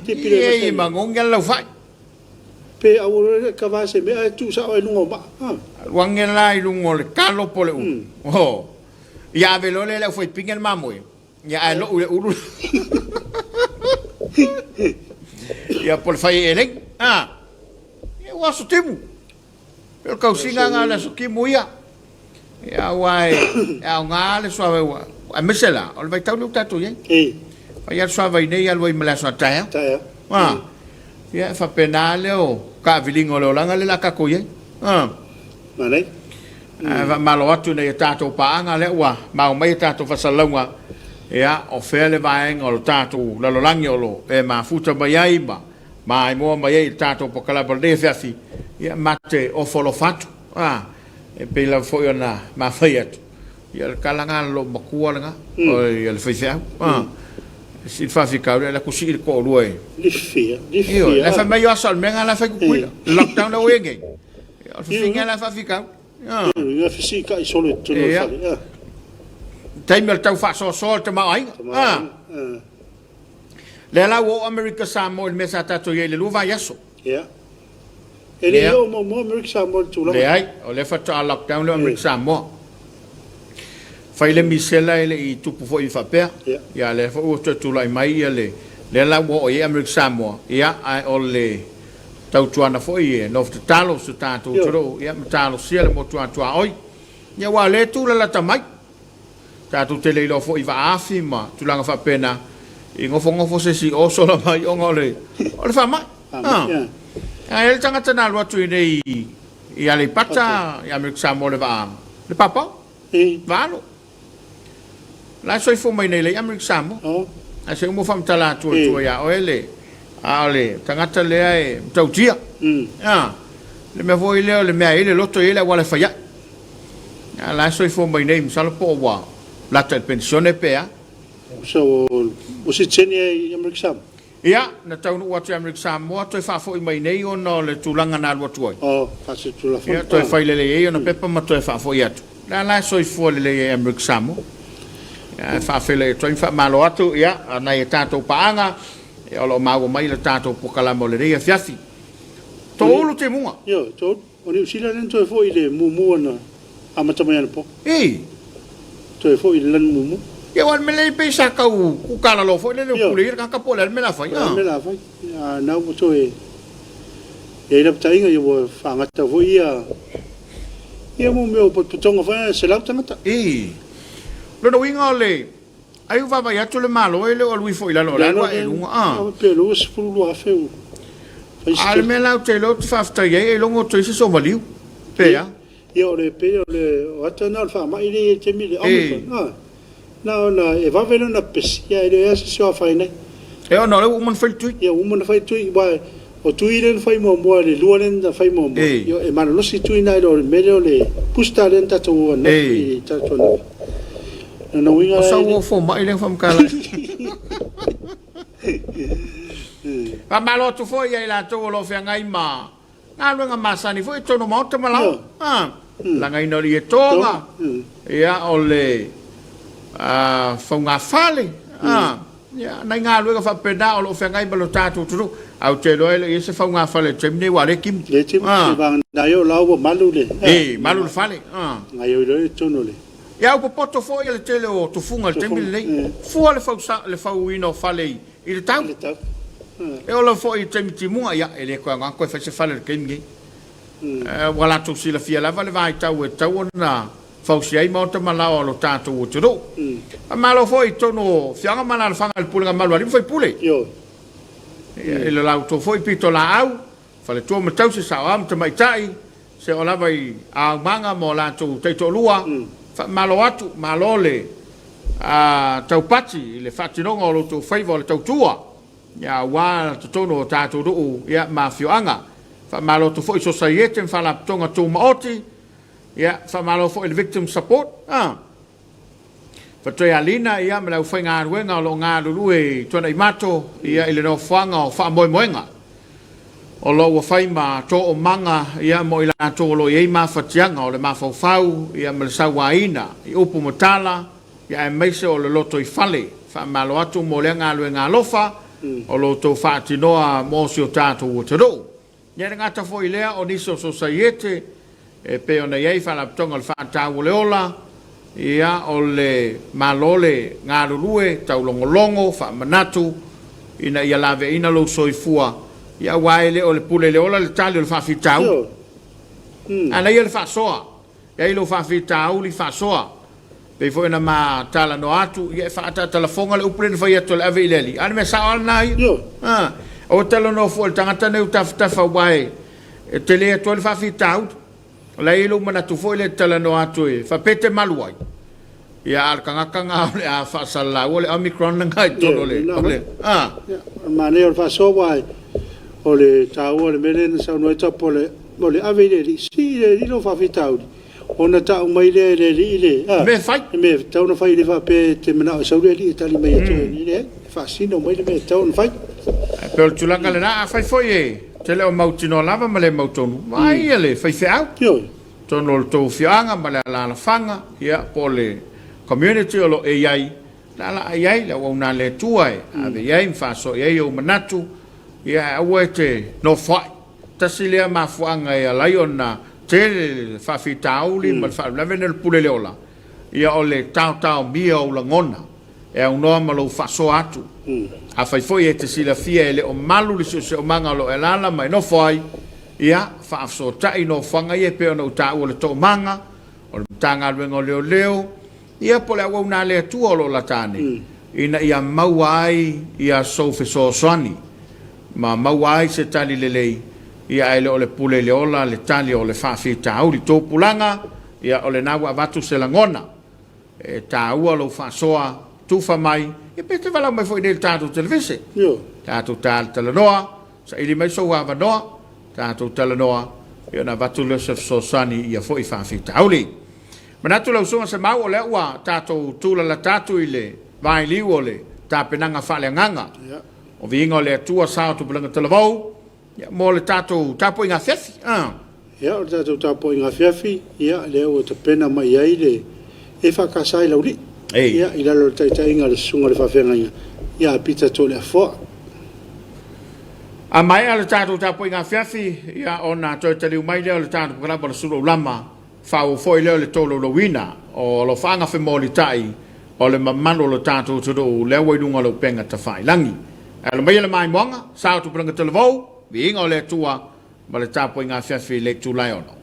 Ie mangonga lau fai. Pe au ka va se me tu sa o lungo ba. Wange la i lungo le kalo pole Oh. Ya velo le lau foi pingen mamoe. Ya lo ulu. Ya por fai ele. E waso timu. El kausinga nga la sukimu ia. ia wai au ngale so a mesela o vai tau lu tatu ye vai al so vai nei al vai mala so taia ia fa penale o ka vilingo lo langa le la ka ko ye manai va malo atu nei tatu paanga le wa ma o mai tatu fa salonga ia o fele vai ngol tatu la lo langi o e ma futa mai ai ma mo mai tatu po kala berde Afiafi ia mate o folo fatu e pe la foi ona ma faiat ia kalanga lo makua nga o ia le faifia si fa ficar la kusi ko luai lifia la fa mai asal menga la fa kuila lockdown la wenge o finga la fa ficar ia fisika isole tu no fa Taimel tau fa so te mai le la wo America Samoa me sa tato ye le luva yaso ele o mo America Samoa tu la le ai o le fa ta lockdown le America Samoa fa ile misela ile I tupu fo I fa per ya le fo o tu la mai le la wo ye America Samoa ya ai o le tau tuana fo ye no talo su tato tro ya talo sia le mo tuana oi ya wa le tu la tamai tato te le lo fo I va afi ma tu langa fa pena I ngofo se si o so la mai o ngole o le fa mai ele tanga tana lo tu nei I ale pata ya America Samoa le va le papa valo la so fo mai nei le America Samoa a se mo fam tala tu ya o ele ale tanga tale ai tau tia le me voi le me ele loto ele wala fa ya la so fo mai nei sala po wa la te pensione pe so o si tene America Samoa ia na tau no watu America Samoa to fa fo mai nei o no le tulanga na watu fa se tu la fa ia to fa le e no pepa ma to fa fo ia la so fo le America Samoa ia fa fele to fa malo atu ia na e tato paanga e o lo mago mai le tato po kala mo le Afiafi to lu te mua yo to o ni sila len to fo ile mumu na amata mai po to fo ile len mumu ia wan mele pe sa ka u kala lo fo le pulir ka po le mela fa me la fa na mo to e na tainga yo fa ngata fo ia mo me po tonga fa se la tanga lo no winga le ai va vai atu le malo ele o lui foi la lo la e lunga pe lo se fu lo afeu al me la te lo fa sta ye lo ngo to se so valiu pe ya io le pe le atana fa ma ile te mi le na e va velo na pesia ile se so fa ine e no le un fai tu ia un fai tu va o tu ile fai mo le luolen da fai mo io e ma lo si tu ina le medio le pusta le ta tu na ta tu na winga so wo fo mai le fam kala pa malo tu fo ia la to lo fe ngai ma na lo nga masani fo to no mo te malo la ngai no li tonga ia ole fo nga fale ia na nga lo fa peda o lo fe ngai balo tatu tu au te lo ele se fo nga fale te ni wa le kim va na yo la wo malu le malu fale ngai yo le to no le ia o poto fo ia le tele o tu funga te mi le fo le fa wino fale I le tau e o lo fo I te miti mua ia ele ko nga ko fa se fale ke ngi wala tu sila fia la vale vai tau e tau na fa si ai mo te mala o lo tatu o tu do ma lo fo I tono fianga mana fa al pulinga malu ali foi pule yo e le lauto foi pito la au fa le tu me tau se sa am te mai tai se o la vai a manga mo la tu te to lua malo atu malole tau pati le fatinonga o lo tu faiva le tau tua ia wa to tono tatu do ia mafioanga fa malo tu foi society fa la tonga tu maoti ia fa malo foi le victim support fa to ia lina ia me la foi nga ruenga lo nga lu e tona I mato ia ile no fanga o fa moenga o lo wa fai ma to o manga ia mo ila to lo ye ma fatianga o le ma fau ia me sa waina I upu motala ia e meise o le loto I fale fa malo atu mo le nga lu nga lofa o lo to fa tinoa mo si o tato o tero ia nga ta foi lea o niso society e pe ona ye fa la tonga fa ta o le ola ia o le malole nga lue tau longolongo fa manatu ina ia lave ina lo soifua ia waile o le pule le ola le tali o le whawhitau. Ana ia le whasoa. e lo fa fitau li fa soa pe foi na ma tala no atu e fa ta telefonga le upre fa yeto le aveleli an me sa al nai o talo no fo tanga tane u taf fa wai e tele to le fa fitau la ilo mana tu foi le tala no atu e fa pete maluai ya al kanga le a fa sala o le omicron ngai to le ma ne o fa so wai o le tau le melen sa no ta pole o le aveleli si le lo fa fitau ona ta o mai le me fai me ta ona fai le fa pe te mana o sa le tali mai to le fa sino mai le me ta ona fai per tulanga le na fai foi e te le o mautino lava ma le mautonu mai ele fai fea tono to fianga ma la fanga ia pole community o lo e ai la ai la ona le tuai ave ia fa so ia o manatu ia awete no fai tasilia ma fuanga ia laiona te fa fitauli ma fa la venel pule leola ia ole tau mia o la ngona e un nome lo fa so atu a fai foi e te sila fia ele o malu le so manga lo elala mai no foi ia fa so tai no fanga ia pe no ta o le to manga o tanga luengo leo ia pole a una le tu o lo latani ina ia mauai ia so fe so soni ma mauai se tali lelei ia ele o le pule leola le tali o le fa fitau li to pulanga ia o le nawa vatu se langona e taua lo fa soa tu fa mai e pete vala mai foi del tatu televise tatu tal telenoa sa ili mai so wa no tatu telenoa ia na vatu le so sani ia foi fa fitau li manatu lo so se mau o le wa tatu tula la tatu ile vai li ole ta penanga fa le nganga o vingo le tua sa tu bulanga televou ya mo le tato Tapuaiga Afiafi ya o tato Tapuaiga Afiafi ya le o te pena mai ai le EFKS lauri ya ila lo taitainga le sunga le fafenga ya pita to le fo a mai le tato Tapuaiga Afiafi ya ona to te mai le tato kala ba Suluaulama fa o foi le tolo lo wina o lo fanga fe molitai o le mamano lo tato to le wai dunga lo penga ta fai langi lo mai le mai monga sa tu pranga televou Vinga o le tua ma le Tapuaiga Afiafi le tulai ono.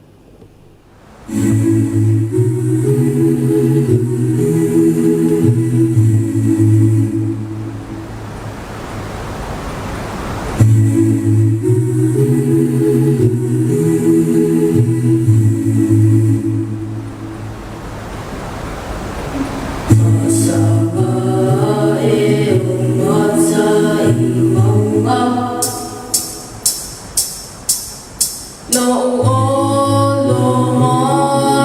No, oh, no,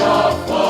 Afiafi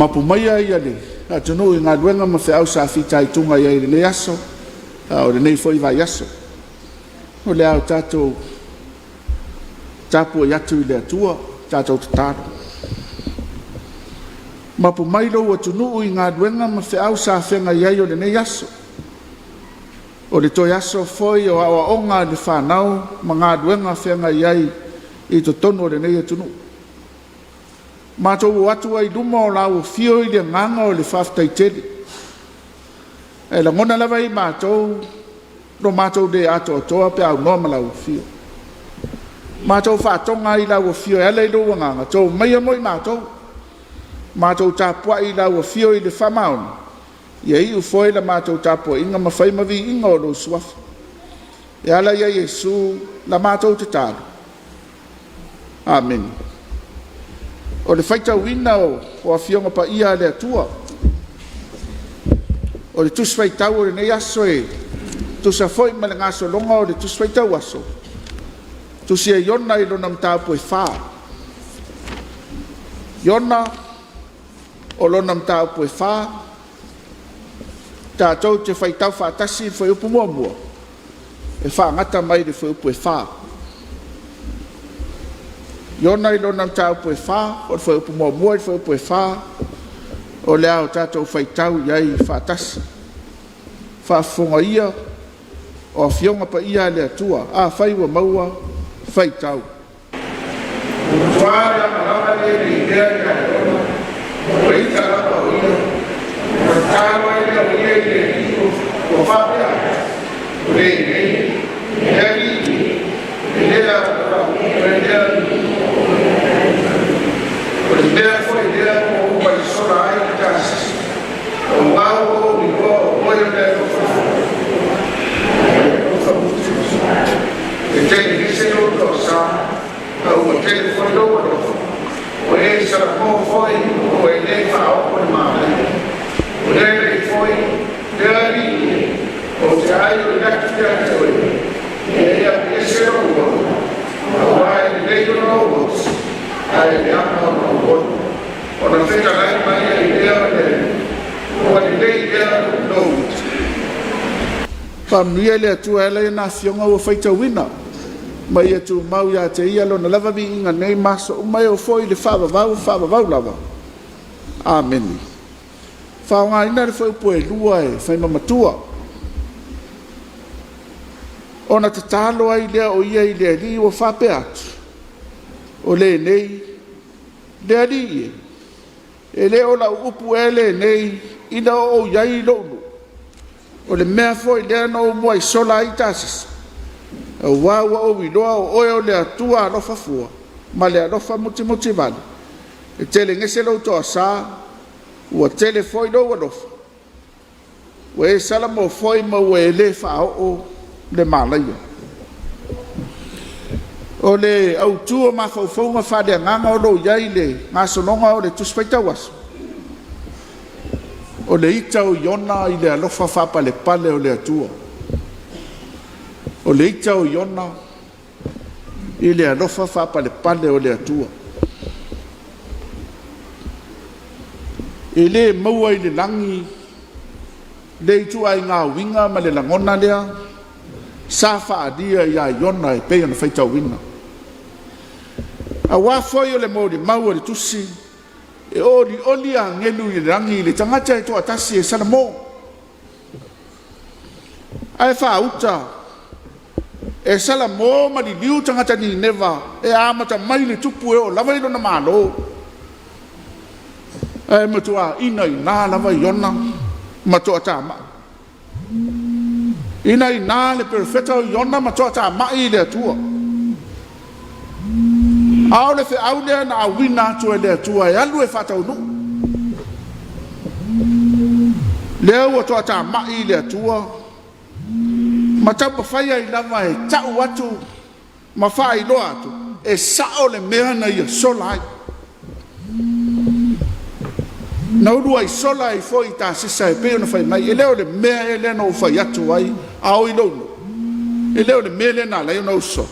Mapumaya ia le, a tunu i ngā luenga ma whiau sa whitai tunga ia i le aso, o le nei foi vai aso. O le au tātou, tāpua iatu i le atua, tātou tataro. Mapumai lo a tunu i ngā luenga ma whiau sa whenga ia i o le nei aso. O le toi aso foi o awa onga le whanau, ma ngā luenga whenga ia i to tono o le nei atunu. Mātou atu ai luma o lau fio i le nganga o le whaftai tele. E la ngona lawa i mātou, no mātou de ato atoa pe au noa ma lau fio. Mātou whātonga i lau fio e alei lua nganga, tau mai amoi mātou. Mātou tāpua i lau fio i le whamaona. Ia i ufoe la mātou tāpua inga ma whai mawi inga o lo suafu. E ala ia Yesu la mātou te tāru. Amen. O le whaita wina o a fionga pa ia le atua. O le tus whaitau o le nei aso e tusa foi ma le ngaso longa o le tus whaitau aso. Tusia iona i lona mtāpu e whā. Iona o lona mtāpu e whā. Tātou te whaitau whātasi i whai upu mua mua. E whā ngata mai le whai upu e whā. Iona i lona mtāpu e whā, o le whai upu mua mua i whai upu e whā, o le au tātou whaitau iai whātasi. Whāwhonga ia, o a fionga pa ia le atua, a whaiwa maua, whaitau. Tuara malawa le idea i a iona, o ita lapa o ia, o tāwa i a ia i le iko, o whapea, o le nei, e ali, e lea, o lea, o le mea foi lea o ua i sora ai ki tāsisi. O wau o mi o oia lea o whawhau. O whamutu. E tene hise o to sa, a ua tene foi loa loa. O e sara mō foi, o e le whao o le mātai. O le le foi, le ari, o te ai o yaki te ate oi. E ea pese o ua. A wai le o no os. Ai le ama o no. Ona feta lai mai ai lea le. O le lea no. Pamia le atua ele na fionga o faita wina. Mai atu mau ya te ia lo na lava vi inga nei maso o mai o foi le fava vau lava. Amen. Whaonga ina le foi poe lua e whai mamatua. Ona te talo ai lea o ia i lea li o whape atu. O le nei, lea li e. E le o la upu e le nei, ina o iai lounu. O le mea foi lea no mua i sola i tasis. O wawa o wiloa o oe o le atua alofa fua. Ma le alofa muti vale. E tele ngese lau toa saa, ua tele foi lo alofa. Ua e sala mo foi ma ua e le wha o le malaia. O le autua ma whauwhaunga whadea nganga o lo iai le ngā sononga o le tuspaitau aso. O le ita o iona i le alofa whapa le pale o le atua. O le ita o iona i le alofa whapa le pale o le atua. E le maua i le langi, le itu ai ngā winga ma le langona lea, sa whaadia i a iona e pei ana whaitau wina. A wafoi o le mauri mau o le tusi, e ori oli a ngelu i le rangi i le tangata e toa tasi e sana mō. Ai wha uta, e sala mō ma li liu tangata ni neva, e amata mai le tupu e o lava ilo na malo. E matua ina i nā lava i ona, matua tā ma. Ina i nā le perfeta o i ona, matua tā ma i le atua. Ao le fe au lea na awina atu e le atua e alu e whatau nu. Lea ua toa tā mai le atua. Ma taupa whaia i lava e tau atu, ma wha i loa atu, e sao le mea na ia sola ai. Na urua i sola i fo i tā sisa e peo na whai mai, e leo le mea e lea na u whai atu ai, ao i lono. E leo le mea le na leo na uso.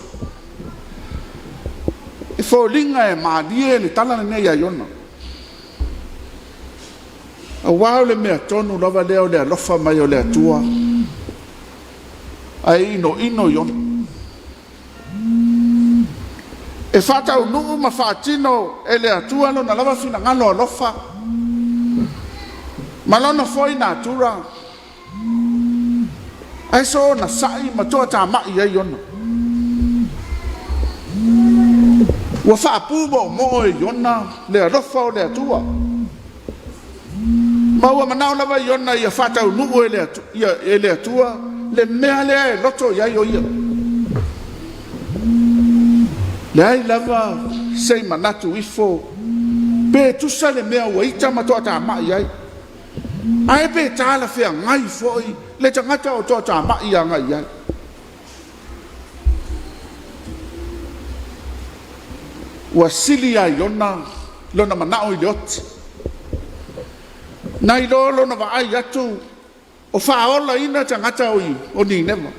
E fo linga e maalie le talana nei a iona. Wow le mea tonu lava leo le alofa mai o le atua. Ai ino yon. E fata unu ma fatino e le atua lo na lava fina ngalo alofa. Malona foi na atura. Ai so na sai ma toa ta mai ai yon. Wa fa pubo mo yona le alofa o le atua. Maua manau lava yona ia fata unu ele atua le mea le loto ia yo ia. Le ai lava sei manatu ifo pe tusa le mea waita matoa ta mai ai. Ai pe tala fea ngai foi le tangata o toa ta mai ia ngai ai. Wa sili ai yona lona manau i leoti. Nai lolo na vai atu o faola ina tangata o ni nema.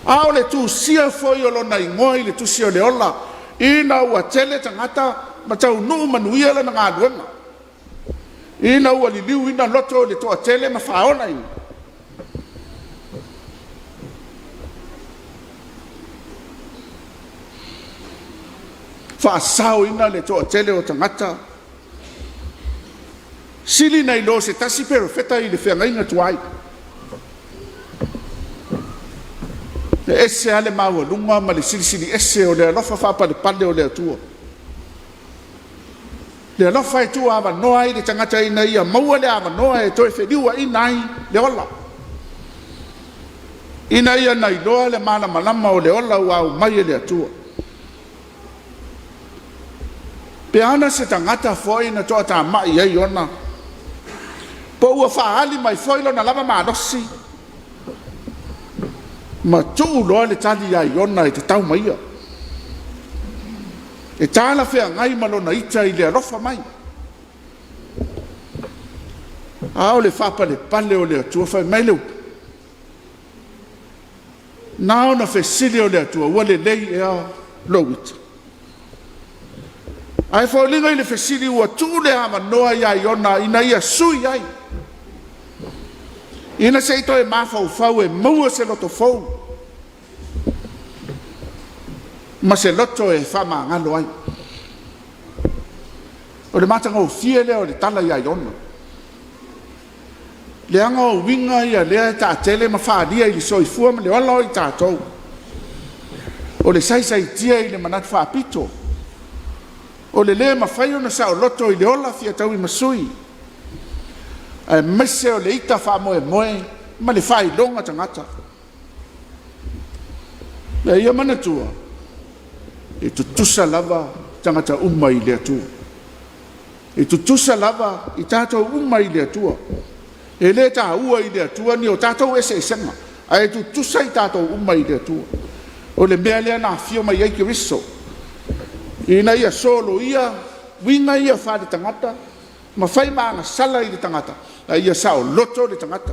Ao le tu sia foi o lona ingoi le tu sia le ola ina ua tele tangata ma tau nuu manuia la na ngaduenga. Ina ua liliu ina loto le toa tele ma faola ina. Faasao ina le toa tele o tangata. Sili nei lo se tasi perfetta i le whengainga tuai. Le ese ale maua lunga ma le sili ese o le alofa whapa le pale o le atua. Le alofa e tua awa noa i le tangata ina ia maua le awa noa e toi whediua ina ai le ola. Ina ia nei loa le mana malama o le ola ua au mai le atua. Pe ana se tangata foi na toa ta mai ai ona. Po ua whaali mai foilo na lava maadosi. Ma tuu loa le tali ai ona e te tau maia. E tala whea ngai malona ita i le alofa mai. Ao le whapa le pale o le atua whai mai leu. Nao na whesili o le atua ua le lei e ao lowita. Ai whaulinga i le whesili ua tuu le ama noa i ai ona ina ia sui ai. Ina se ito e mafau fau e maua se loto fau. Ma se loto e whama ngalo ai. O le matanga o fie leo le tala i ai ona. Le anga o winga ia lea ta tele ma whaadia i le soifua ma le wala i tātou. O le saisai tia i le manat whaapito. O le le ma whaio na sa o loto i le ola fia tau i masui. Ai mese o le ita wha moe moe, ma le whai longa tangata. Le ia mana tua, e tutusa lava tangata uma i le atua. E tutusa lava i tātou uma i le atua. E le tā ua i le atua ni o tātou ese senga. Ai tutusa i tātou uma i le atua. O le mea lea na fio mai eiki riso. Ina ia solo ia, winga ia whare tangata, ma whai maanga sala i le tangata. Ia sao loto le tangata.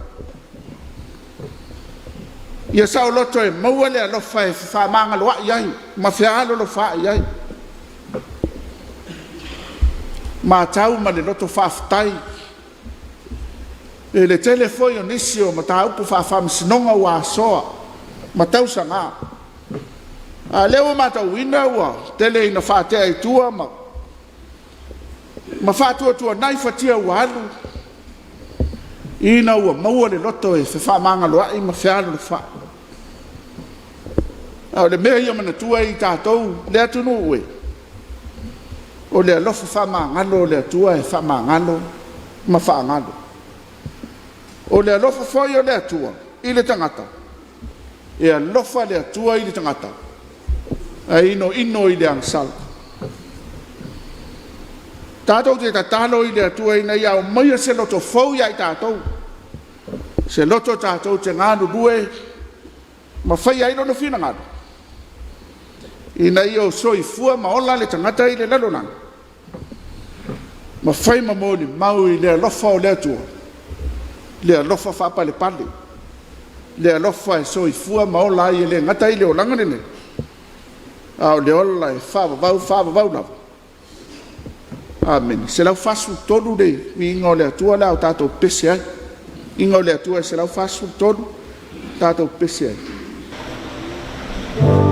Ia sao loto e maua le alofa e whamanga loa iai. Ma whiaalo lo wha iai. Ma tau ma le loto whaftai. E le telefoi o nisio ma ta upu whafamisinonga ua soa. Ma tau sa ngā. A leo ma tau ina ua. Tele ina whatea i tua ma. Ma whatua tua nai whatia ua alu. Ina ua maua le loto e whamanga loa i ma whiaalo lo wha. O le mea ia mana tua i tātou le atunu ue. O le alofa whamangalo le atua e whamangalo ma whaangalo. O le alofa whai o le atua i le tangata. E alofa le atua i le tangata. E ino i le angsal. Tātou te tatalo i le atua ina ia o maia se loto fau ia i tātou. Se loto tātou te ngānu lue, ma whai aino no whina ngānu. Ina ia o soifua ma ola le tangata i le lalonanga. Ma whai ma mōni mau i le alofa o le atua. Le alofa whapa le pale. Le alofa e soifua ma ola i le ngata i le o langanene. Au le ola e whawawau lava. Amen. Se lau fasu tonu de inga o le atua la o tātou pese ai. Inga o le atua se lau fasu tonu tātou pese ai. Oh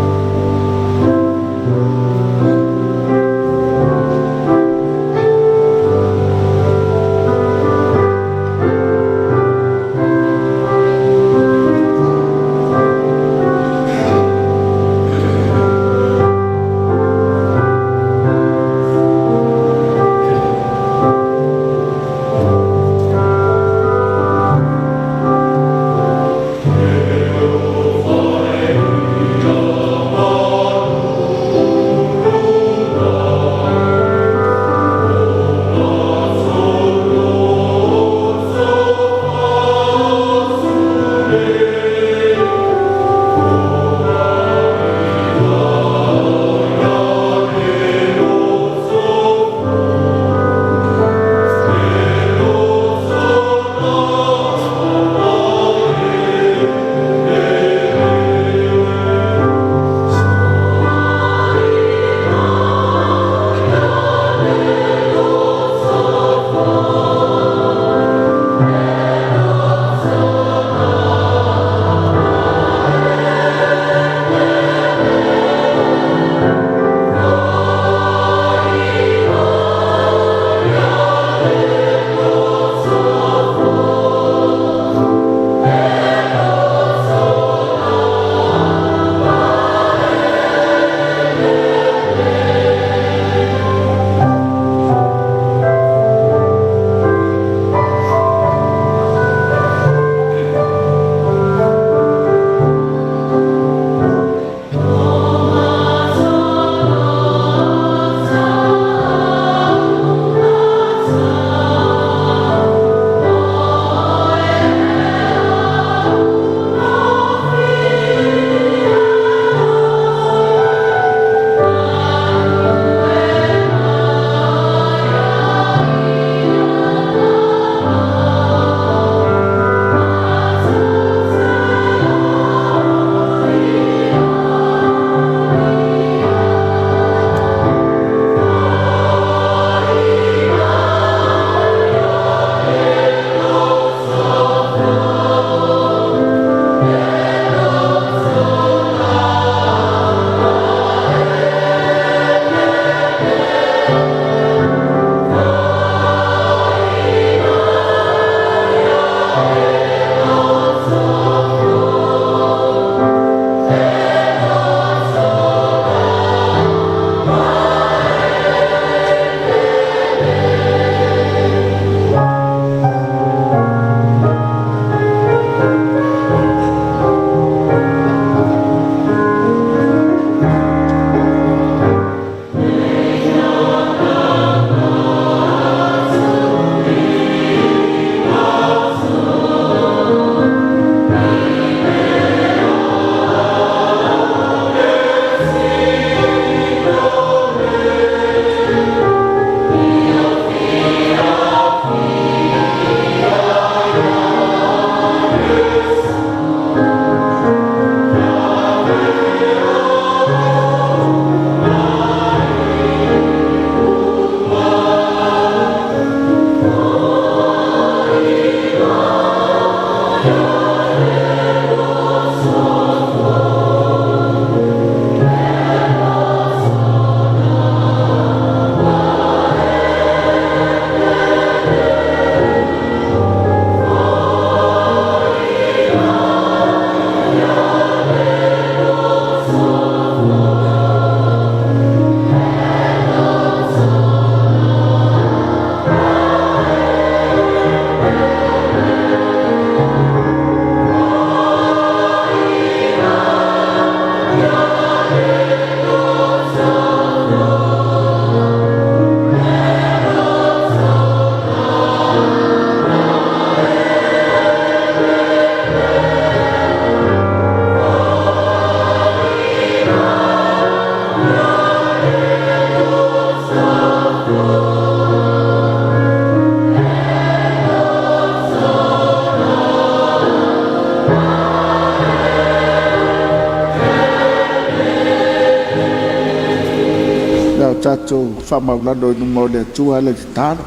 tatou whamaulano i nunga o le atua le talo.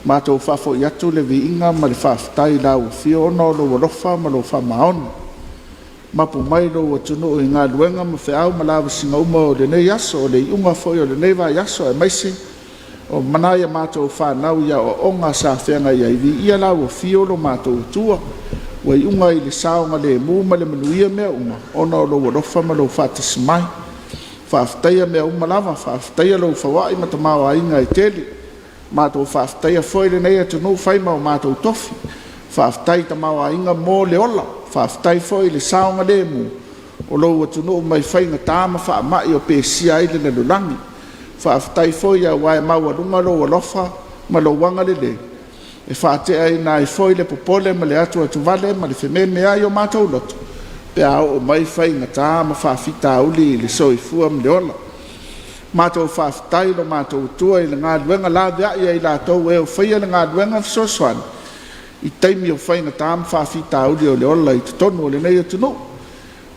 Mātou whafo i atu le viinga ma le whaftai la ufio ono lo walofa ma lo whamaon. Mapu mai lo watunu o ngā luenga ma whiau ma lawa singa uma o le nei aso o le iunga foi o le nei vai aso e maise o manaia mātou whanau ia o onga sa whenga ia iwi ia la ufio lo mātou tua wa iunga i le saonga le mu ma le manuia mea uma ono lo walofa ma lo whatis mai. Whaftaia mea uma lava, whaftaia lo whawai ma ta mawa inga i tele. Mātou whaftaia foi le nei atu no whaima o mātou tofi. Whaftai ta mawa inga mō le ola. Whaftai foi le saonga le mu. O lo atu no mai whainga tāma wha mai o pēsia i le lulangi. Whaftai foi a wai maua runga lo walofa ma lo wanga le le. E whaatea i nai foi le popole ma le atu vale ma le wheme mea i o mātou loto. Pea o mai whainga tāma whawhita uli le soifua ma le ola. Mātou whawhitai lo mātou tua i le ngā luenga la vea ia i lātou e o whaia le ngā luenga fisoswan. I taimi o whainga tāma whawhita uli o le ola i tutonu o le nei atu no.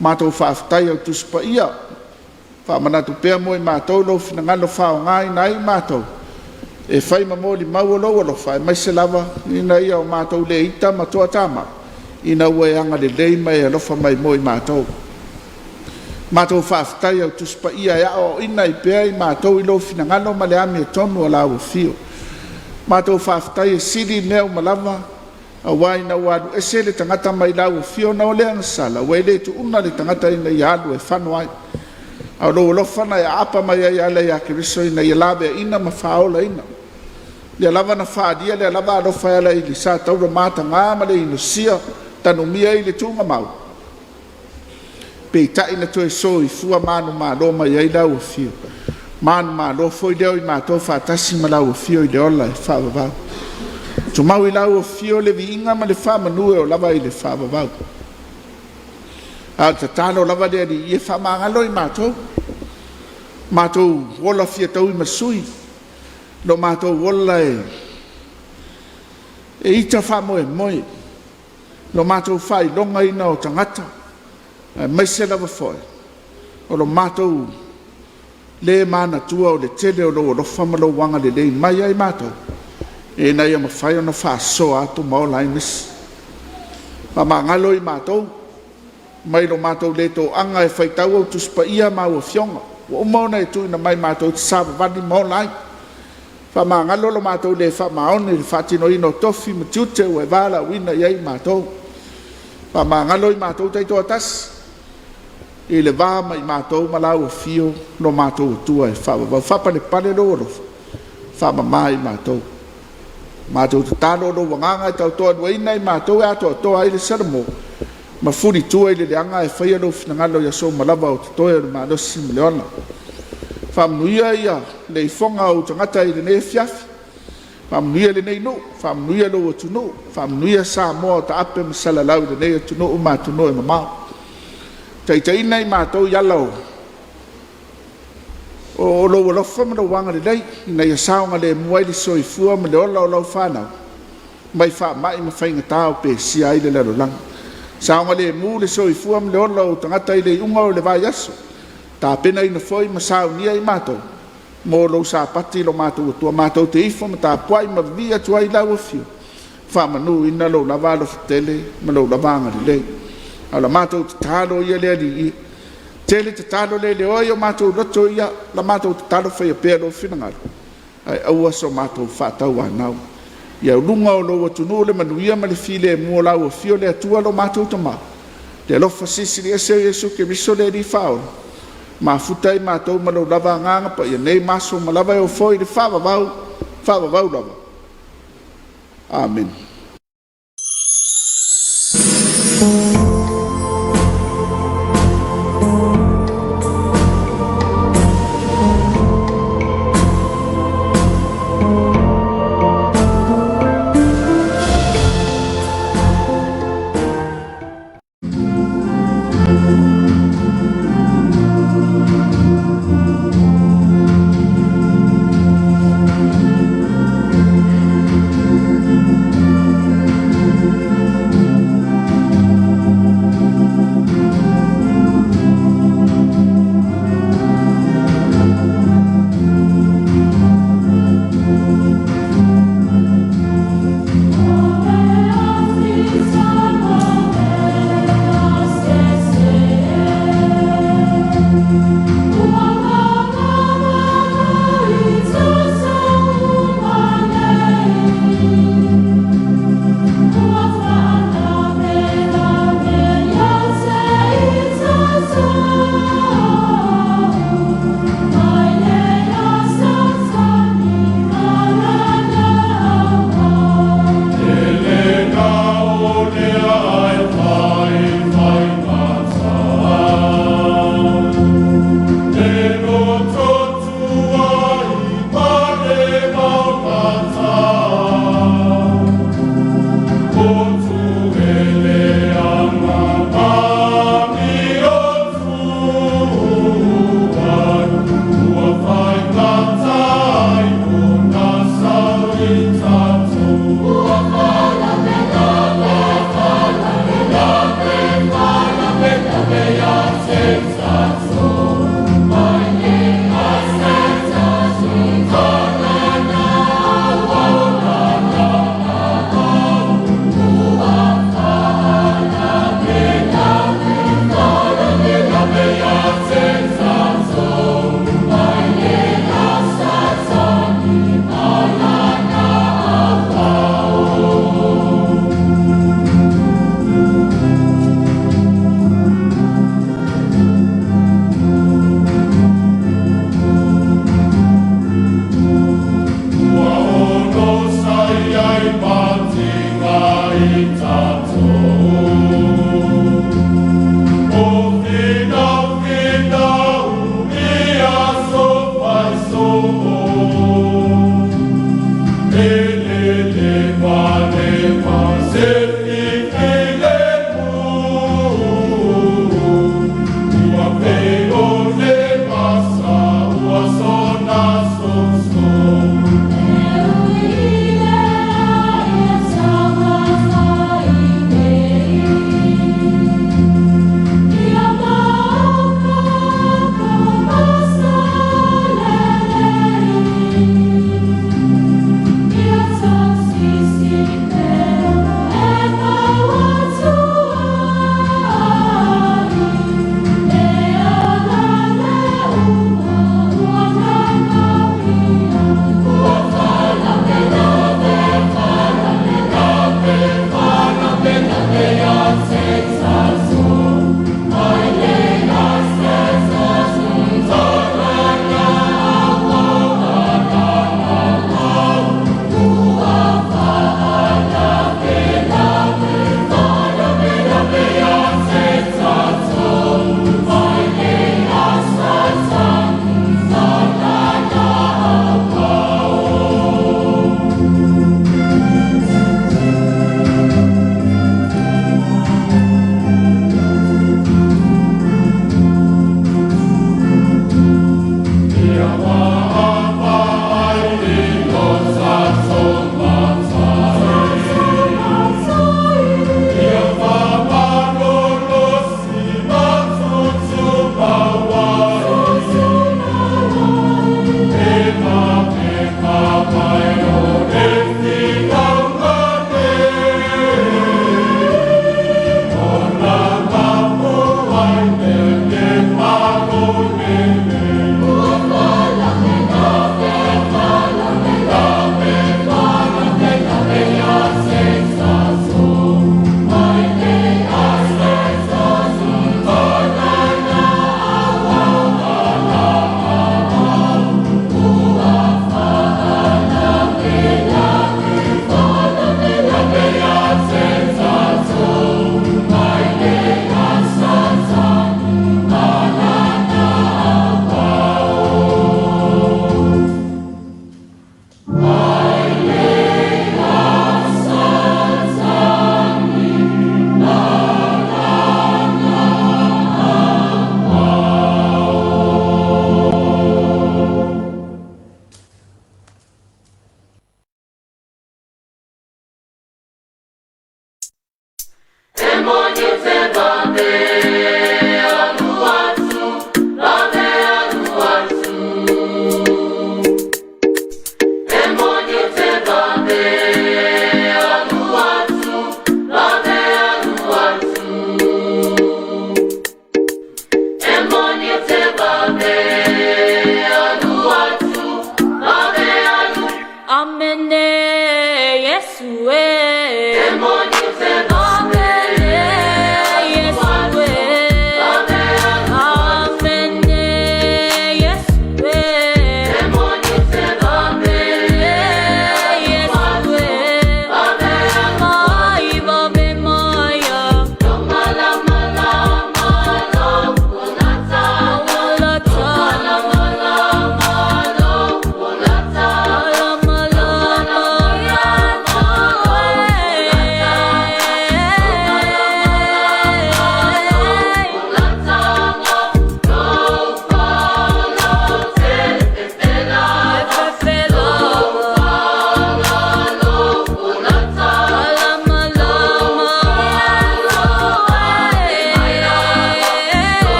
Mātou whawhitai au tuspa ia. Whamanatu pea mo i mātou lo finangalo whao ngai nai mātou. E whaima mo li mau o lo wai mai se lava ina ia o mātou le ita matua tāma. Ina ue anga le lei mai alofa mai mo i mātou. Mātou whaafitai au tuspa ia ea o ina i pēa i mātou i lo finangalo ma le ame tonu o lau fio. Mātou whaafitai e siri neo malava a wai na wadu e se le tangata mai lau fio na o le angasala. Wai le tu una le tangata ina i alu e whanuai. A lo lofana e apa mai ai ala ia kiriso ina i lawe ina ma whaola ina. Le lava na whaadia le lava alofa ala i li sa taura mata ngā ma le ino sia tanu mia i le tunga mau. Pei tai na toe so i fua manu ma lo mai ai lau o fio. Manu ma lo foi leo i mātou whaatasi ma lau o fio i le ola e whaavavau. Tu mau i lau o fio le vi inga ma le whaamanue o lava i le whaavavau. A ta talo lava le ali i e whaamangalo i mātou. Mātou wola fia tau i masui. Lo mātou wola e ita whaamoe moe. Lo mātou whai longa ina o tangata. Mai se lava foi. O lo mātou le mana tua o le tele o lo whamalo wanga le lei mai ai mātou. E nei ama whai ona whaaso atu maola i mis. Whamangalo i mātou. Mai lo mātou le tō anga e whaitau au tuspa ia mau o fionga. O mauna e tuina mai mātou te sāpa vani maola ai. Whamangalo lo mātou le whamaone le whatino ino tofi ma tiute o e wala wina iai mātou. Whamangalo i mātou teito atas. I le vāma i mātou malau o fio no mātou tua e whawawau. Whapale pale lo orofa. Whamamā i mātou. Mātou te tālo lo wanganga i tau toa nuaina i mātou e ato toa i le saramo. Ma furi tua i le leanga e whaia lo finangalo ia so malava o te toa le mādosi mleona. Whamnuia ia le ifonga o tangata i le ne Afiafi. Whamnuia le nei no. Whamnuia lo o tunu. Whamnuia Samoa o ta ape masala lau le nei o tunu o mātunu e mamao. Taitaina i mātou ialau. O lo walofa ma lo wanga le lei. Ina ia saonga le muai li soifua ma le ola o lau whanau. Mai wha mai ma whainga tāo pe sia i le lalo langa. Saonga le mu le soifua ma le ola o tangata i le unga o le vai aso. Tā pena ina foi ma saunia i mātou. Mō lo sa pati lo mātou tua mātou te ifo ma tā puai ma via tua i lau o fio. Whamanu ina lo lava lo fitele ma lo lavanga le lei. Ala mātou te tālo ia lea li i. Tele te tālo le le oi o mātou loto ia. La mātou te tālo whaia pēr o whinangaro. Ai aua so mātou whātau anau. Ia lunga o lo atunu le manuia ma le file mua lau o fio le atua lo mātou tamā. Le alofa sisiri ese Jesu ke riso le li whaora. Ma futa i mātou ma lo lava nganga pa ia nei maso ma lava e o foi le whaavavau lava. Amen.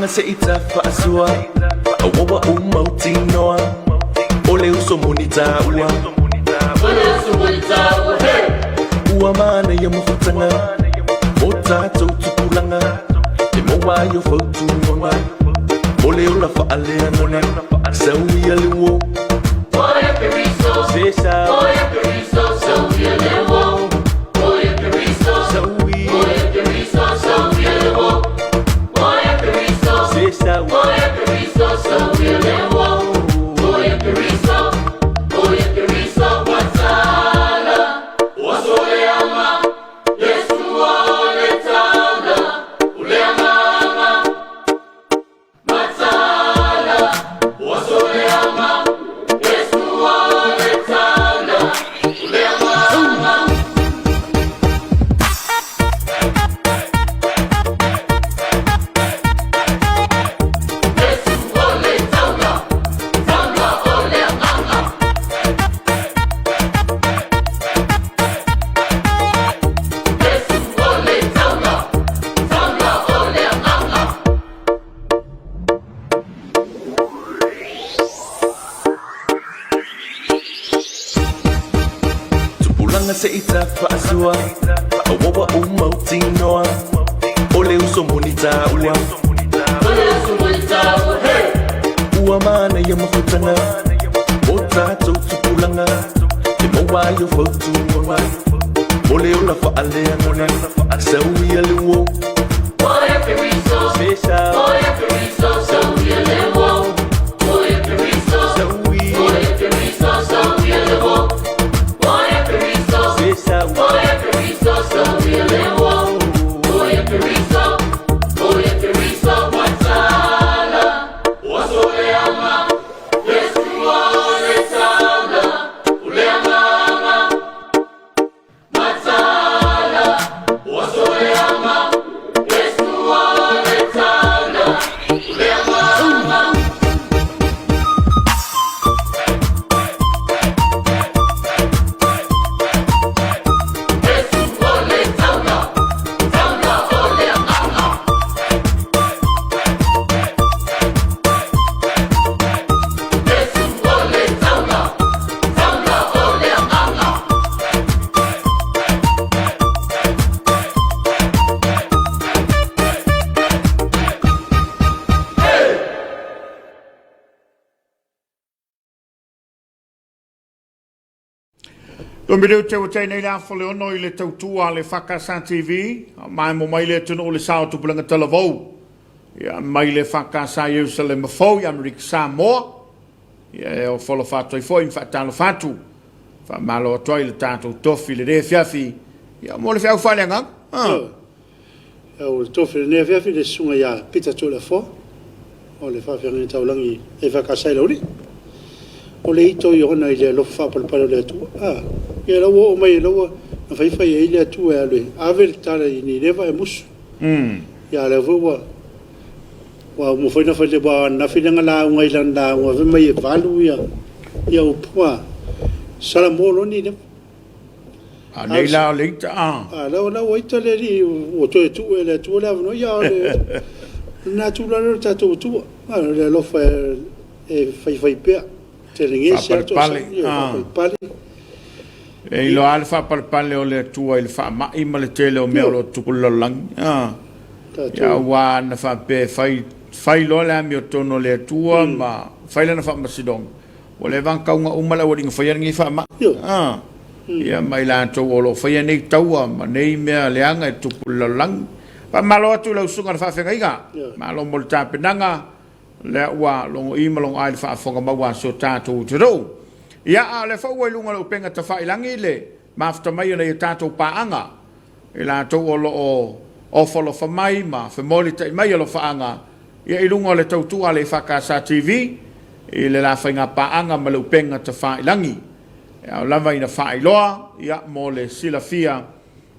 Se ita faasua awawa umauti noa ole uso monita ua ua mana ya mafutanga mota tupulanga emoa yo fotu ngonga ole ula fa alea nona sawi aliwo oya periso sesa oya periso sawi aliwo oya periso sawi oya periso sawi aliwo Sesa oya periso sawi aliwo oya periso watala wasoleama Yesu waletala uleama matala wasoleama Yesu waletala uleama se ita faasua awawa umauti noa ole uso monita ua ua mana ya mafutanga mota tupulanga emoa yo fotu ngonga ole ula fa alea nona sawi aliwo oya periso sesa oya periso sawi aliwo oya periso sawi oya periso sawi aliwo oya periso sawi aliwo oya periso watala wasoleama Yesu waletala uleama matala wasoleama Yesu waletala uleama O me reo teo tei nei la fole ono I le tautua le Whakasa TV, mai mo mai le tunu o le sao tupulanga talavou. Ia mai le Whakasa Jerusalem mafou, Amerika Samoa. Ia o folo whatoi foi, whatalo whatu. Wha malo atoi le tātou tofi le Afiafi. Ia mo le whiau whalenga. O le tofi le Afiafi le sunga ia pita tō le fo. O le whawhianga taulangi e Whakasa lauri. O le ito I ona I le lofa whapalapala le atua. Ia laua o mai laua na whaiwhai e le atua e alue. Awe le tala I ni lewa e musu. Ia le vua. Wa mo whaina whai le wa na whinanga la unga I lan la unga vimai e valu ia. Ia upua. Sala mōlo ni le. nei la le ta la o ita le ri o tu le tu la no ya le na tu la ta tu le lo fa fai pe te ringi se to pali e lo alfa pale o le tua il fa ma i male tele o me lo tu lo lang ya wa na fa pe fai lo la mi tono le tua ma fai la na fa masidong o le van ka unga umala o ding fai ngi fa ma ya mai la to o lo fai nei taua ma nei me le anga tu lo lang pa malo tu lo sunga fa fa ngai ma lo molta penanga le wa lo i ma lo ai fa fonga ma wa so ta tu ro ya le fa wa lunga lo penga ta fa ilangi le ma afta mai le ta tu pa anga ila to o lo o folo fa mai ma fa moli ta mai lo fa anga ya ilunga le tau tu ale fa ka sa tv ile la fa nga pa anga ma lo penga ta fa ilangi ya lava ina fa iloa ya mole sila fia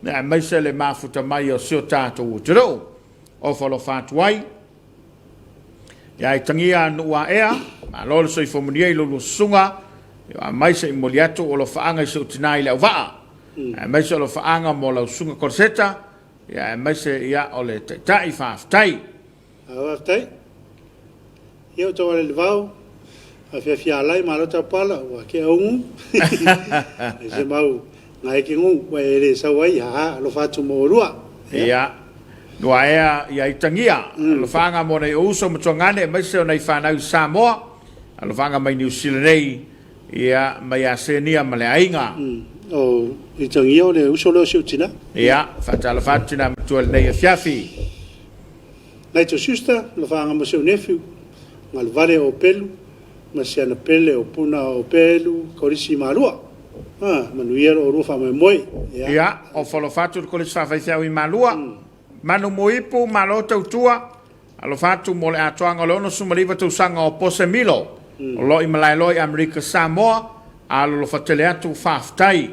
na mai se le ma futa mai o so ta tu ro o folo fa tuai ya itangia no wa ea ma lo so fo munie lo sunga ya mai se moliato o lo faanga so tinai le va mai se lo faanga mo lo sunga korseta ya mai se ya o le tai fa tai io to le vau Afiafi alai ma lo ta pala wa ke un se mau ngai ke ngu wa le sa wai ha lo fa tu mo rua ya no ea ya itangia lo faanga mo nei uso mo ngane mai se nei fa na Samoa lo faanga mai New Zealand nei ya mai asenia male ainga o itangia le uso lo siutina ya fatala fatina tu nei Afiafi nei to sister lo faanga mo se nefiu mal vale o pelu ma se ana pele o puna o pelu korisi malua manuia o rufa mai moi ya o folo fatu korisi fa vai i malua manu moipu malota utua alo fatu mole atoanga lono sumaliva tu sanga o pose milo o lo i malai loi Amerika Samoa alo lo fatele atu faftai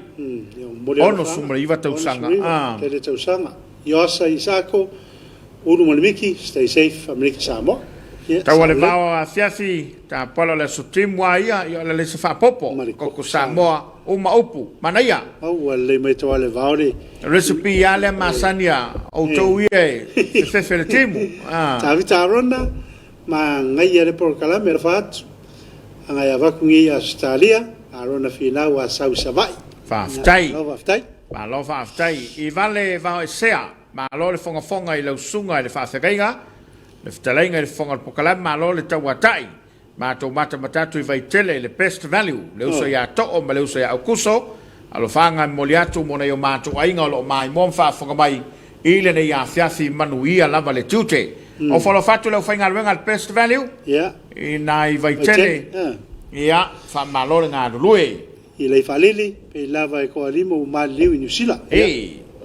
ono sumaliva tu sanga tele tu sanga yosa isako unu malmiki stay safe Amerika Samoa tawa le vao Afiafi ta polo le sutimwa ia le se fa popo ko Samoa o maupu manaia au le mai to le vao le recipe ya le masania o to ie se fe le timu ta vita ronda ma ngai le por kala mer fat ngai ava kungi Australia arona fina wa sau savai faftai ba lo faftai I vale vao sea ma lo le fonga I lo sunga le fafaiga le ftalenga le fonga por kala ma lo le tawatai ma to mata tu vai tele le best value le uso ya to o le uso ya akuso alo fanga moliatu mo nei o mato ainga lo mai mon fa fonga mai ile nei Afiafi manuia lava le tute o folo fatu le fanga wenga al best value nai vai tele ya fa malore nga lui ile falili pe lava e ko alimo mal liu in usila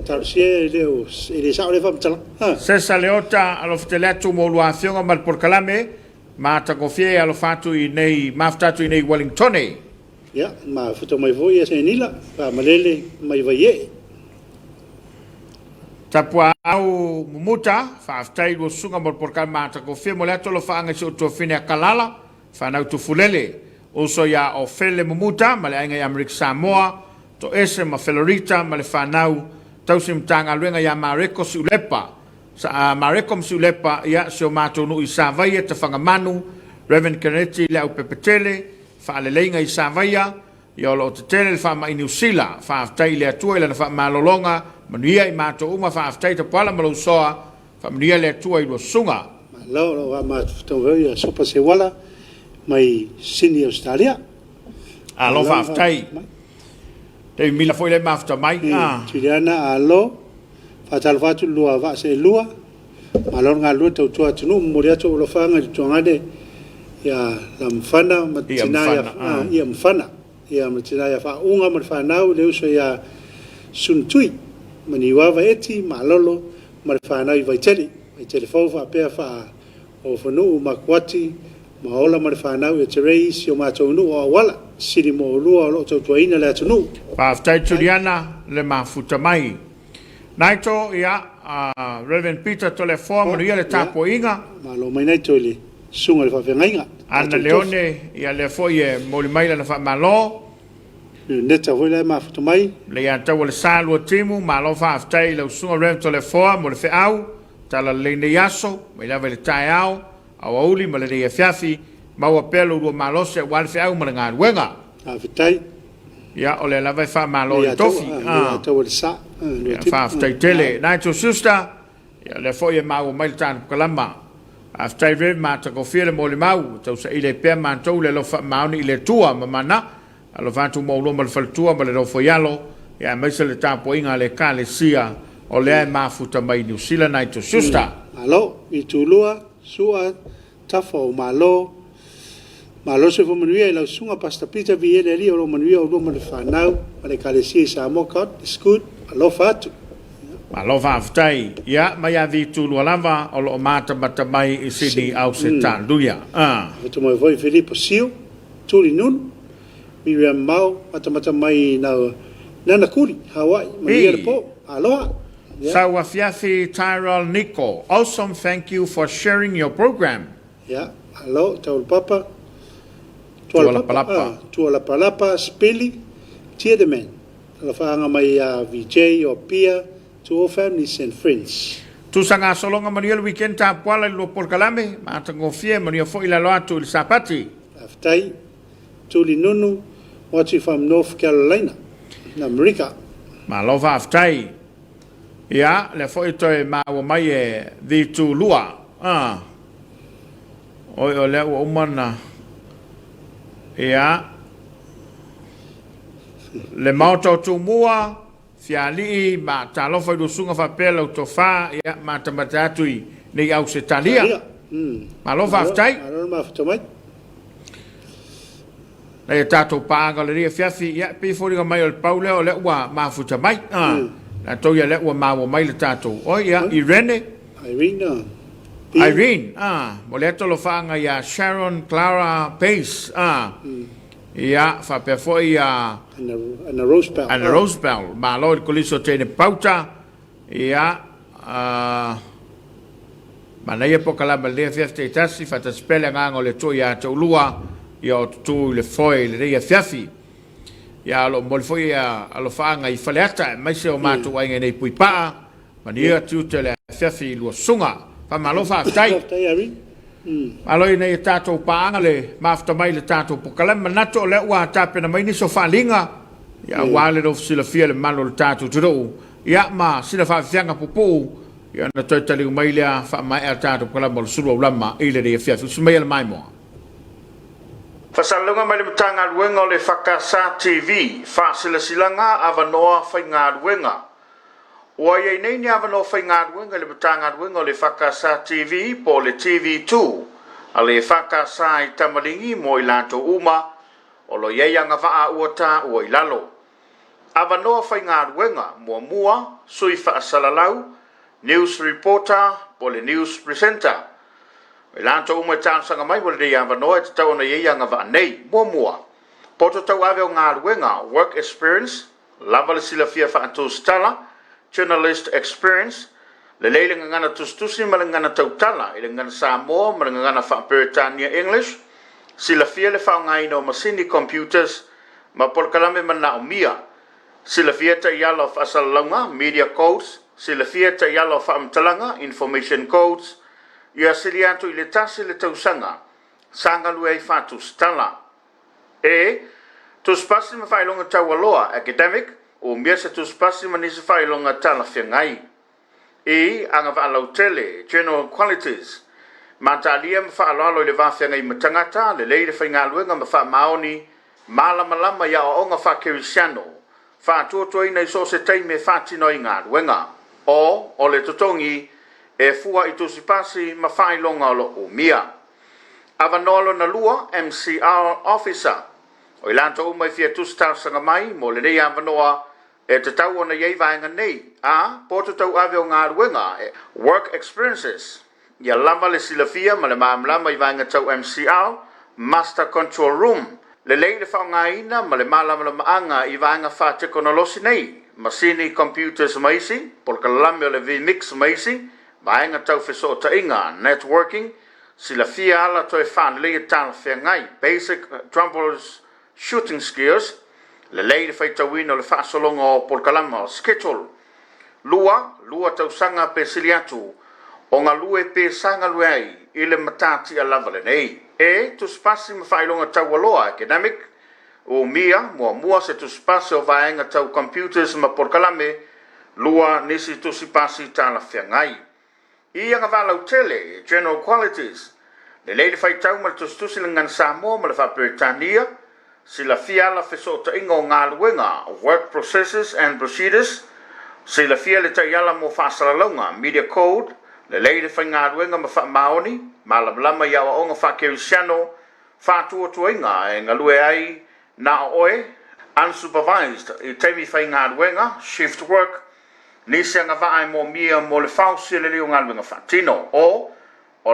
tarsie leo ile sa le fa mtala se saleota alo fteleatu mo luafiona mal por kalame ma ta confie alo fatu I nei maftatu I nei Wellington ya ma futo mai voi se nila pa malele mai vai tapua au mumuta fa aftai lo sunga mo por kalma ta confie mo leto lo fa nga so to fine kalala fa na tu fulele o so ya o fele mumuta male anga Amerika Samoa to ese ma felorita male fa nau tausim tanga luenga ya Mareko Sulepa sa Marekom Sulepa ya so mato no isavai te fanga manu Reverend Kennedy le upepetele fa le lenga isavaya yo lo te tele fa ma New Zealand fa aftai le tua le fa malolonga manuia I mato uma fa aftai te pala malo soa fa manuia le tua I lo sunga lo ma to veia sopa se wala mai sini Australia alo fa aftai te mila foi le mafta mai Tiriana alo fatal fatu lua va se lua malor nga lua to tunu moria to lo fanga tongade ya lamfana matina ya mfana ya matina ya fa unga mfana le uso ya suntui maniwa va eti malolo mfana I vai telefon fa pe fa o fonu makwati maola mfana ya terei sio mato nu wala siri mo lua lo to toina le tunu pa aftai Juliana le mafuta mai naito ya Reverend Peter telefon mo ia le Tapuaiga ma lo mai naito le sunga le fa venga ana leone ia le foi mo le mai le fa malo neta foi le mafuta mai le ia tau le salua timu ma lo fa aftai le usunga rem to le foa mo le fe au tala le ne yaso mai lava le tai au auli ma le Afiafi ma wa pelo ro ma lo se wa le fe au ma le ngā ruenga afitai ia o le lava fa ma lo le tofi tau le sa fa aftai tele nai to sister ia le fo ia ma o mai tan kalama aftai re ma ta ko fie le mo le mau tau sa ile pe ma tau le lo fa ma ni le tua ma mana alo vantu mo lo mal faltua ma le lo foialo ya mai se le Tapuaiga le ka le sia o le mafuta mai New Zealand nai to sister alo i tulua sua tafo malo se fo manuia i la sunga pasta pizza vi ele ri o lo manuia o lo mal fanau ma le ka le sia Samoa cut is good alo fatu alo va aftai ya mai a vi Suluaulama o lo mata mata mai i Sydney au se taluia tu mo voi Filippo Siu tuli nun Miriam Mau mata mai na kuri Hawaii manuia po aloha. So Afiafi Tyrell Nico, awesome, thank you for sharing your program. Yeah, hello, tau papa. Tuala palapa. Tuala palapa, speli, tiedemen. Ala whaanga mai VJ o Pia, to all families and friends. Tu sanga solonga Manuel weekend Tapuala lo porkalame, matango fie Manuel fo ila loatu il sapati. Aftai, tuli nunu, watching from North Carolina, na America. Malova aftai. Ya, le foi toi ma o mai e di tu lua. O le o mana. Ya. Le mauto tu mua fiali ma talo foi do sunga fa pelo to fa ya ma tamatui ni au se talia. Malova aftai. Malova aftai. Le tato paga le Afiafi ya pe foi ga mai o Paule o le wa ma futa mai. Na to ya le wa ma wa mai le tato. O ya Irene. Irene. Mo le to lo fanga ya Sharon Clara Pace. Ya fa pe foi ya Ana Rosebell. Ana Rosebell. Ma lo il coliso tene pauta. Ya ma na ye poka la le Afiafi tasi fa ta spela nganga le to ya to lua ya tu le foi le Afiafi. Ya lo mol foi alo fanga I faleata mai se o matu ai nei pui pa mania tu te le Afiafi lo sunga pa malo fa tai alo nei tato pa ngale mafta mai le tato pokala manato le wa tape na mai ni so falinga ya wale do sila fia le malo le tato tro ya ma sila fa fianga popo ya na totali mai le fa mai el tato pokala bol Suluaulama ile de Afiafi sumai le mai mo Fasalunga mai le mtanga luenga o le EFKS TV, fasila silanga avanoa whainga luenga. Ua iei nei ni avanoa whainga luenga le mtanga luenga o le EFKS TV po le TV2, a le EFKS I tamalingi mo I lanto uma, o lo iei anga vaa uata ua ilalo. Avanoa whainga luenga mua sui faasalalau, news reporter po le news presenter. Lanto uma tan sanga mai wole ya vanoa te tau na ye nga va nei mua poto tau ave nga ruenga work experience lava le sila fia fa antu stala journalist experience le leile ngana tustusi malangana tau tala ile ngana Samoa malangana fa Britannia English sila fia le fa nga ino masini computers ma por kalame mana umia sila fia ta yalo fa salanga media codes sila fia ta yalo fa mtalanga information codes ia silianto I le tasi le tausanga sanga lue I fatu stala tuspasi ma failonga tawaloa academic o miesa tuspasi ma nisi failonga tala fiangai anga va lautele general qualities matalia ma faaloalo le va fiangai matangata le leile fainga luenga ma fa maoni malama ya onga fa kerisiano fa tuotoina I so se taime fatino inga luenga o le totongi e fua I tusipasi ma failonga lo umia. Avanolo na lua MCR officer. O ilanto umai fia tustar sanga mai mo le nei avanoa e te tau ona yei vaenga nei. Poto tau aveo ngā ruenga work experiences. Ia lama le silafia ma le maamlama I vaenga tau MCR master control room. Le lei le whaongaina ma le malama le maanga I vaenga wha teknolosi nei. Masini computers maisi, polka lame o le VMix maisi. Vaenga tau feso ta inga networking sila fia ala to fan le tal fe ngai basic troubles shooting skills le lei le faitauina o le whaasolonga o Polkalama o schedule. Lua tausanga pe siliatu, o ngā lue pe sanga lue ai, i le matati a lava le nei. Tu spasi ma whailonga tau aloa academic, o mia, mua se tu spasi o vaenga tau computers ma Polkalame, lua nisi tu spasi tala whiangai. Ia ngā walau tele, general qualities, le leile whaitau ma le tustusi le ngana Samoa ma le whaperitania, sila fiala fesota ingo ngā luenga, work processes and procedures, sila fiala taiala mo whaasalaunga, media code, le leile whai ngā luenga ma whaamaoni, ma lamalama iawa o ngā whakerisiano, whaatuatuinga e ngā lue ai na oe, unsupervised, i teimi whai ngā luenga, shift work, nisi ngā vaai mo mia mo le whausi le leo ngā luenga whaatino, o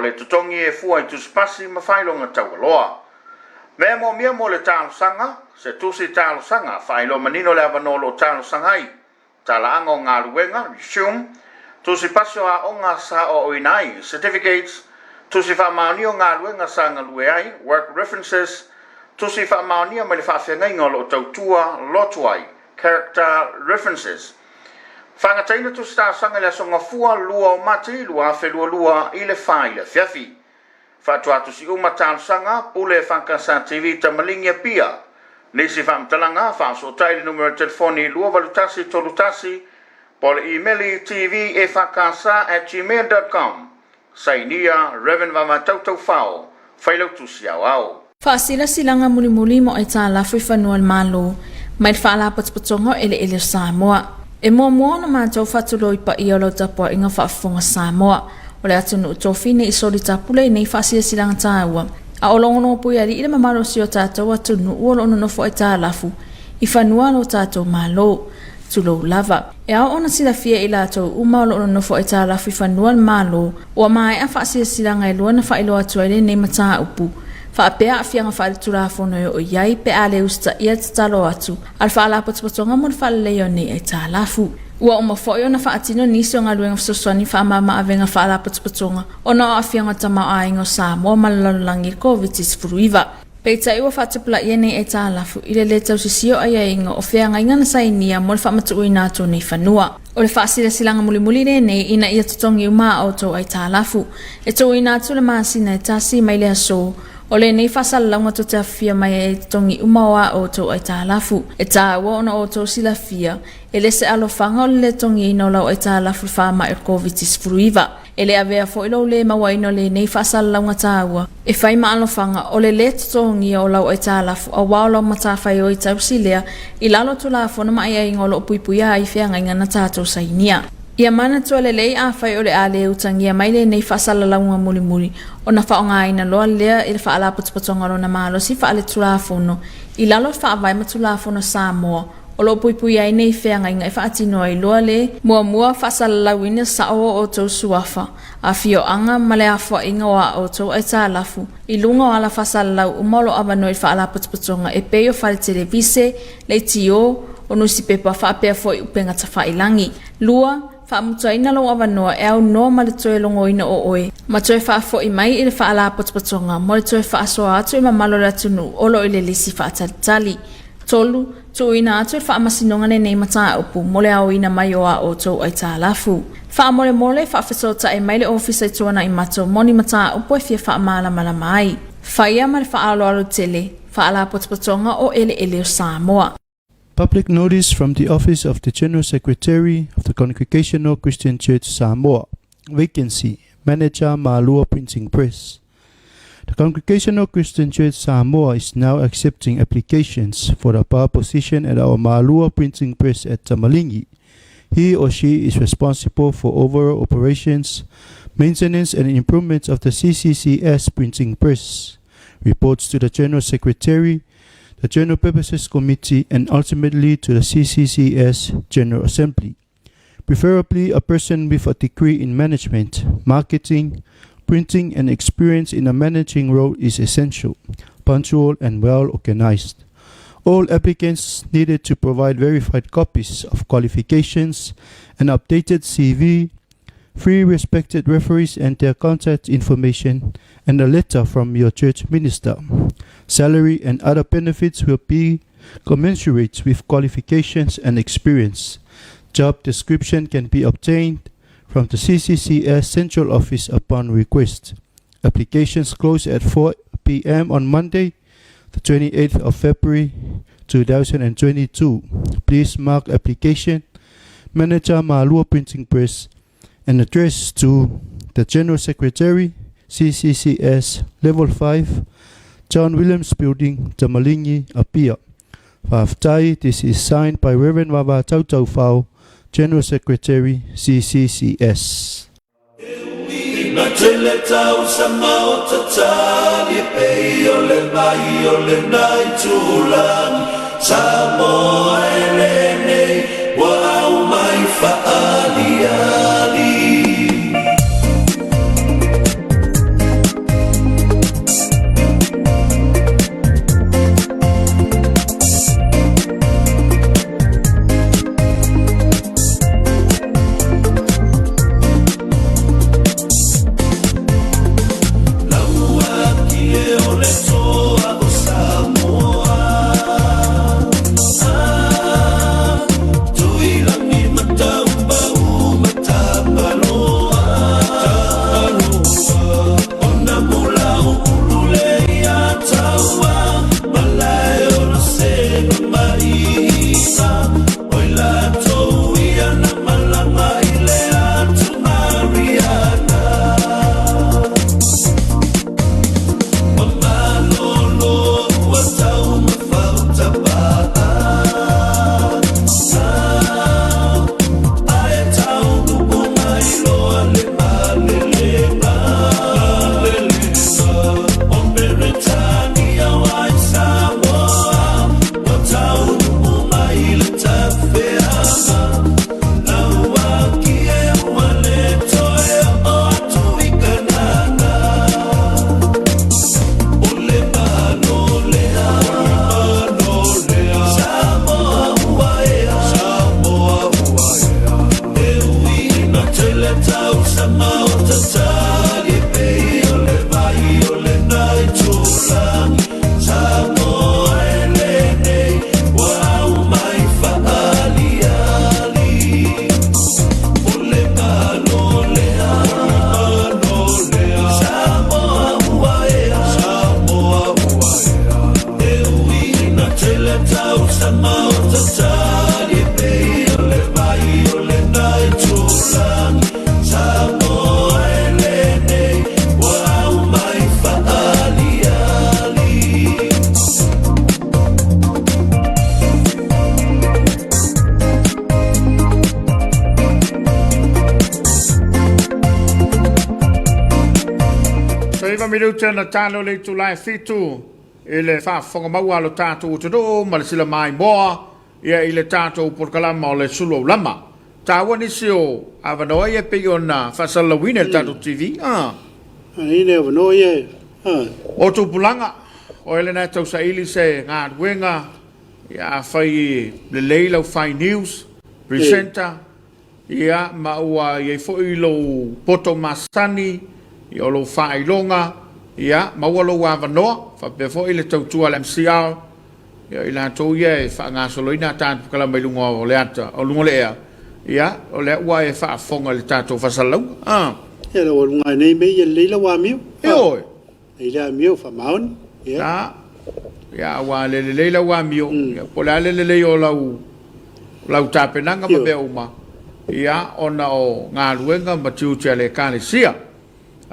le tutongi e fua i tuspasi ma whailonga taualoa. Mea mo mia mo le tālo sanga, se tusi tālo sanga, whailo manino le avanolo tālo sangai, tala anga o ngā luenga, resume, tusi pasio a o ngā sa o oinai, certificates, tusi whaamaoni o ngā luenga sa ngā lueai, work references, tusi whaamaoni o le whaafengai ngā lo tautua lotuai, character references. Whangataina tusi tā sanga le asonga fua lua o mati, lua lua i le whai le Afiafi. Whatuatu si umatalo sanga, pule whankasa TV tamalingia pia. Nisi whamtalanga, whaasotai le numero telefoni lua valutasi tolutasi, pole emaili tv efksa@gmail.com. Sainia, Reverend Vama Tautau Whao, whailau tusi au au. Whaasila silanga muli mo e tā lafui whanua malo, mai whaala patpatongo ele Samoa. E mua na mātou whatulo i pa i alo Tapuaiga whaafonga Samoa. O le atunu utofine i soli tapule nei whasia silanga tāua. A o longono pui ari ina mamaro si o tātou atunu uolo ono nofo e tā lafu. I whanua lo tātou malo, Suluaulama. E au ona sila fia i lātou umalo ono nofo e tā lafu I whanua malo. O mai a whasia silanga i luana whailo atuaile nei mataa upu. Whaapea a whianga whaalitura whono o iai pe a le usta ia tatalo atu. Al whaala patpatonga mo whaaleleo nei e tā lafu. Ua o mawhoi na whaatino nisi o ngā luenga whasoswani whaamama avenga whaala patpatonga. O na o a whianga tamau aingo Samoa malalalangi COVID-19. Peita iwa whaatupula ia nei e tā lafu. Ile le tau sisio ai aingo o whianga ingana sainia mo le whaamatu ui nātou nei whanua. O le whaasira silanga mulimuli nei ina ia tutongi uma o tau ai tā lafu. E tau i nātou le maasina e tāsi mai le aso. O le nei whasalaunga to te awhia mai e tongi umawa o tau ai tā lafu. E tā ua ona o tau sila fia. E le se alofanga o le tongi ino lau ai tā lafu whaama e COVID-19. E le avea fo ilo le mawa ino le nei whasalaunga tā ua. E whaima alofanga o le le tongi o lau ai tā lafu a wao lau matawhai o i tau silea I lalo tu la fona mai ai ngolo puipuia ai whianga inga na tātou sainia. Ia mana tua le lei a whai o le a le utangia mai le nei whasalalaunga mulimuli. O na whaonga ina loa lea I le whaala putpatonga ro na malo si whaale tulafono. I lalo whaavai ma tulafono Samoa. O lo puipui ai nei whianga inga I whaatino ai loa le mua whasalalauina sa o tau suafa. A fio anga ma le a wha inga o tau ai tā lafu. I lunga o ala whasalalau umalo abano I whaala putpatonga e peo whale televise, le tio, o nusi pepa whaapea fo I upenga ta whailangi. Lua, whaamutua ina lo awanoa e au noa ma le toe longo ina o oe. Ma toe whaafo I mai I le whaala patpatonga, mo le toe whaasoa atu I mamalo le atunu, olo I le lisi whaatalitali. Tolu, tu ina atu I whaamasinonga nei mataa upu, mo le au ina mai oa o tau ai tā lafu. Whaamole mole whaafesota e mai le ofisa I tuana I mato, moni mataa upu e fia whaamala mai. Whaia ma le whaalo tele, whaala patpatonga o ele o Samoa. Public notice from the Office of the General Secretary of the Congregational Christian Church Samoa. Vacancy, Manager Malua Printing Press. The Congregational Christian Church Samoa is now accepting applications for the power position at our Malua Printing Press at Tamalingi. He or she is responsible for overall operations, maintenance and improvements of the CCCS printing press. Reports to the General Secretary, the General Purposes Committee, and ultimately to the CCCS General Assembly. Preferably a person with a degree in management, marketing, printing and experience in a managing role is essential, punctual and well organized. All applicants needed to provide verified copies of qualifications, an updated CV, 3 respected referees and their contact information, and a letter from your church minister. Salary and other benefits will be commensurate with qualifications and experience. Job description can be obtained from the CCCS Central Office upon request. Applications close at 4 p.m. on Monday, the 28th of February 2022. Please mark application, Manager Malua Printing Press, and address to the General Secretary, CCCS Level 5, John Williams Building, Tamalingi, Apia. Whaftai, this is signed by Reverend Wawa Tautau Fau, General Secretary, CCCS. Minuta na talo le tulai fitu ile fa fonga maua lo tato tudo ma sila mai boa ia ile tato por kalama le Suluaulama tawani sio avano ia pe ona fa salawina tato TV ine avano ia o tu pulanga o ile na tau saili se nga wenga ia fai le leila fai news presenter ia maua ia fo ilo poto masani i lo fai longa ia mawalo wa vano fa pe fo ile tau tu al MCR ia ila to ye fa nga soloina tan kala mai lungo o le ata o lungo le ia o le wa e fa fonga le tato fa salau ia lo lunga nei me ye leila wa miu oi leila miu fa maun ia ia wa le leila wa miu po la le o lau tapenanga ma be uma ia ona o nga luenga ma tiu chele kale sia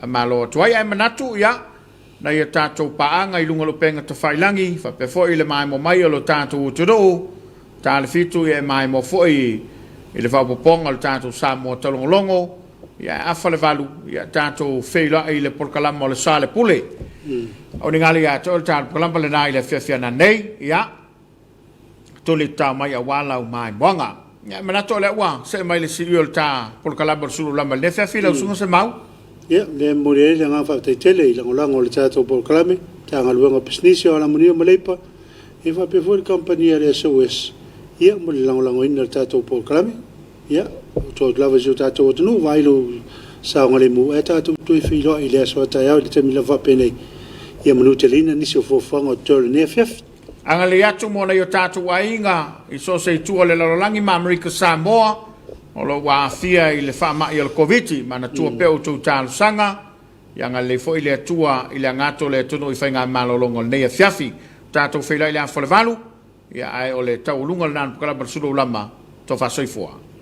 malo tuai ai manatu ia na ia tatou paanga i lunga lopenga te whailangi fa pe foi le mai mo mai o lo tatou uturo ta le fitu ia mai mo foi i le whapoponga lo tatou Samoa talongolongo ia afa le valu ia tatou wheila i le porkalama o le sale pule o ni ngali ia to le tatou porkalama le nai le whiawhiana nei ia tuli ta mai a wala o mai moanga ia manatu le ua se mai le siri o le ta porkalama o Suluaulama le whiawhila usunga se mau ia le mure le nga fa te tele i langolango le tatou porkalame ta nga luenga pisnisi o la munio maleipa e fa pe foi compagnia le SOS ia mo le langolango ina le tatou porkalame ia to glava jo tatou tonu vai lo sa ngale mu e tatou tu filo i le so ta ia le te mila va pene ia manu te lina nisi o fofanga o tole ne fiaf anga le atu mo na yo Tapuaiga I so se tua le lalolangi ma America Samoa o lo wa afia I le whaama I le Komiti ma na tua peo tau tālusanga Yanga le fo ile tua ile ngato le tunu I whainga malolongo nei Afiafi tātou whaila ile a whalevalu ia ai o le taulunga le nānu pukala Suluaulama to whasoifua.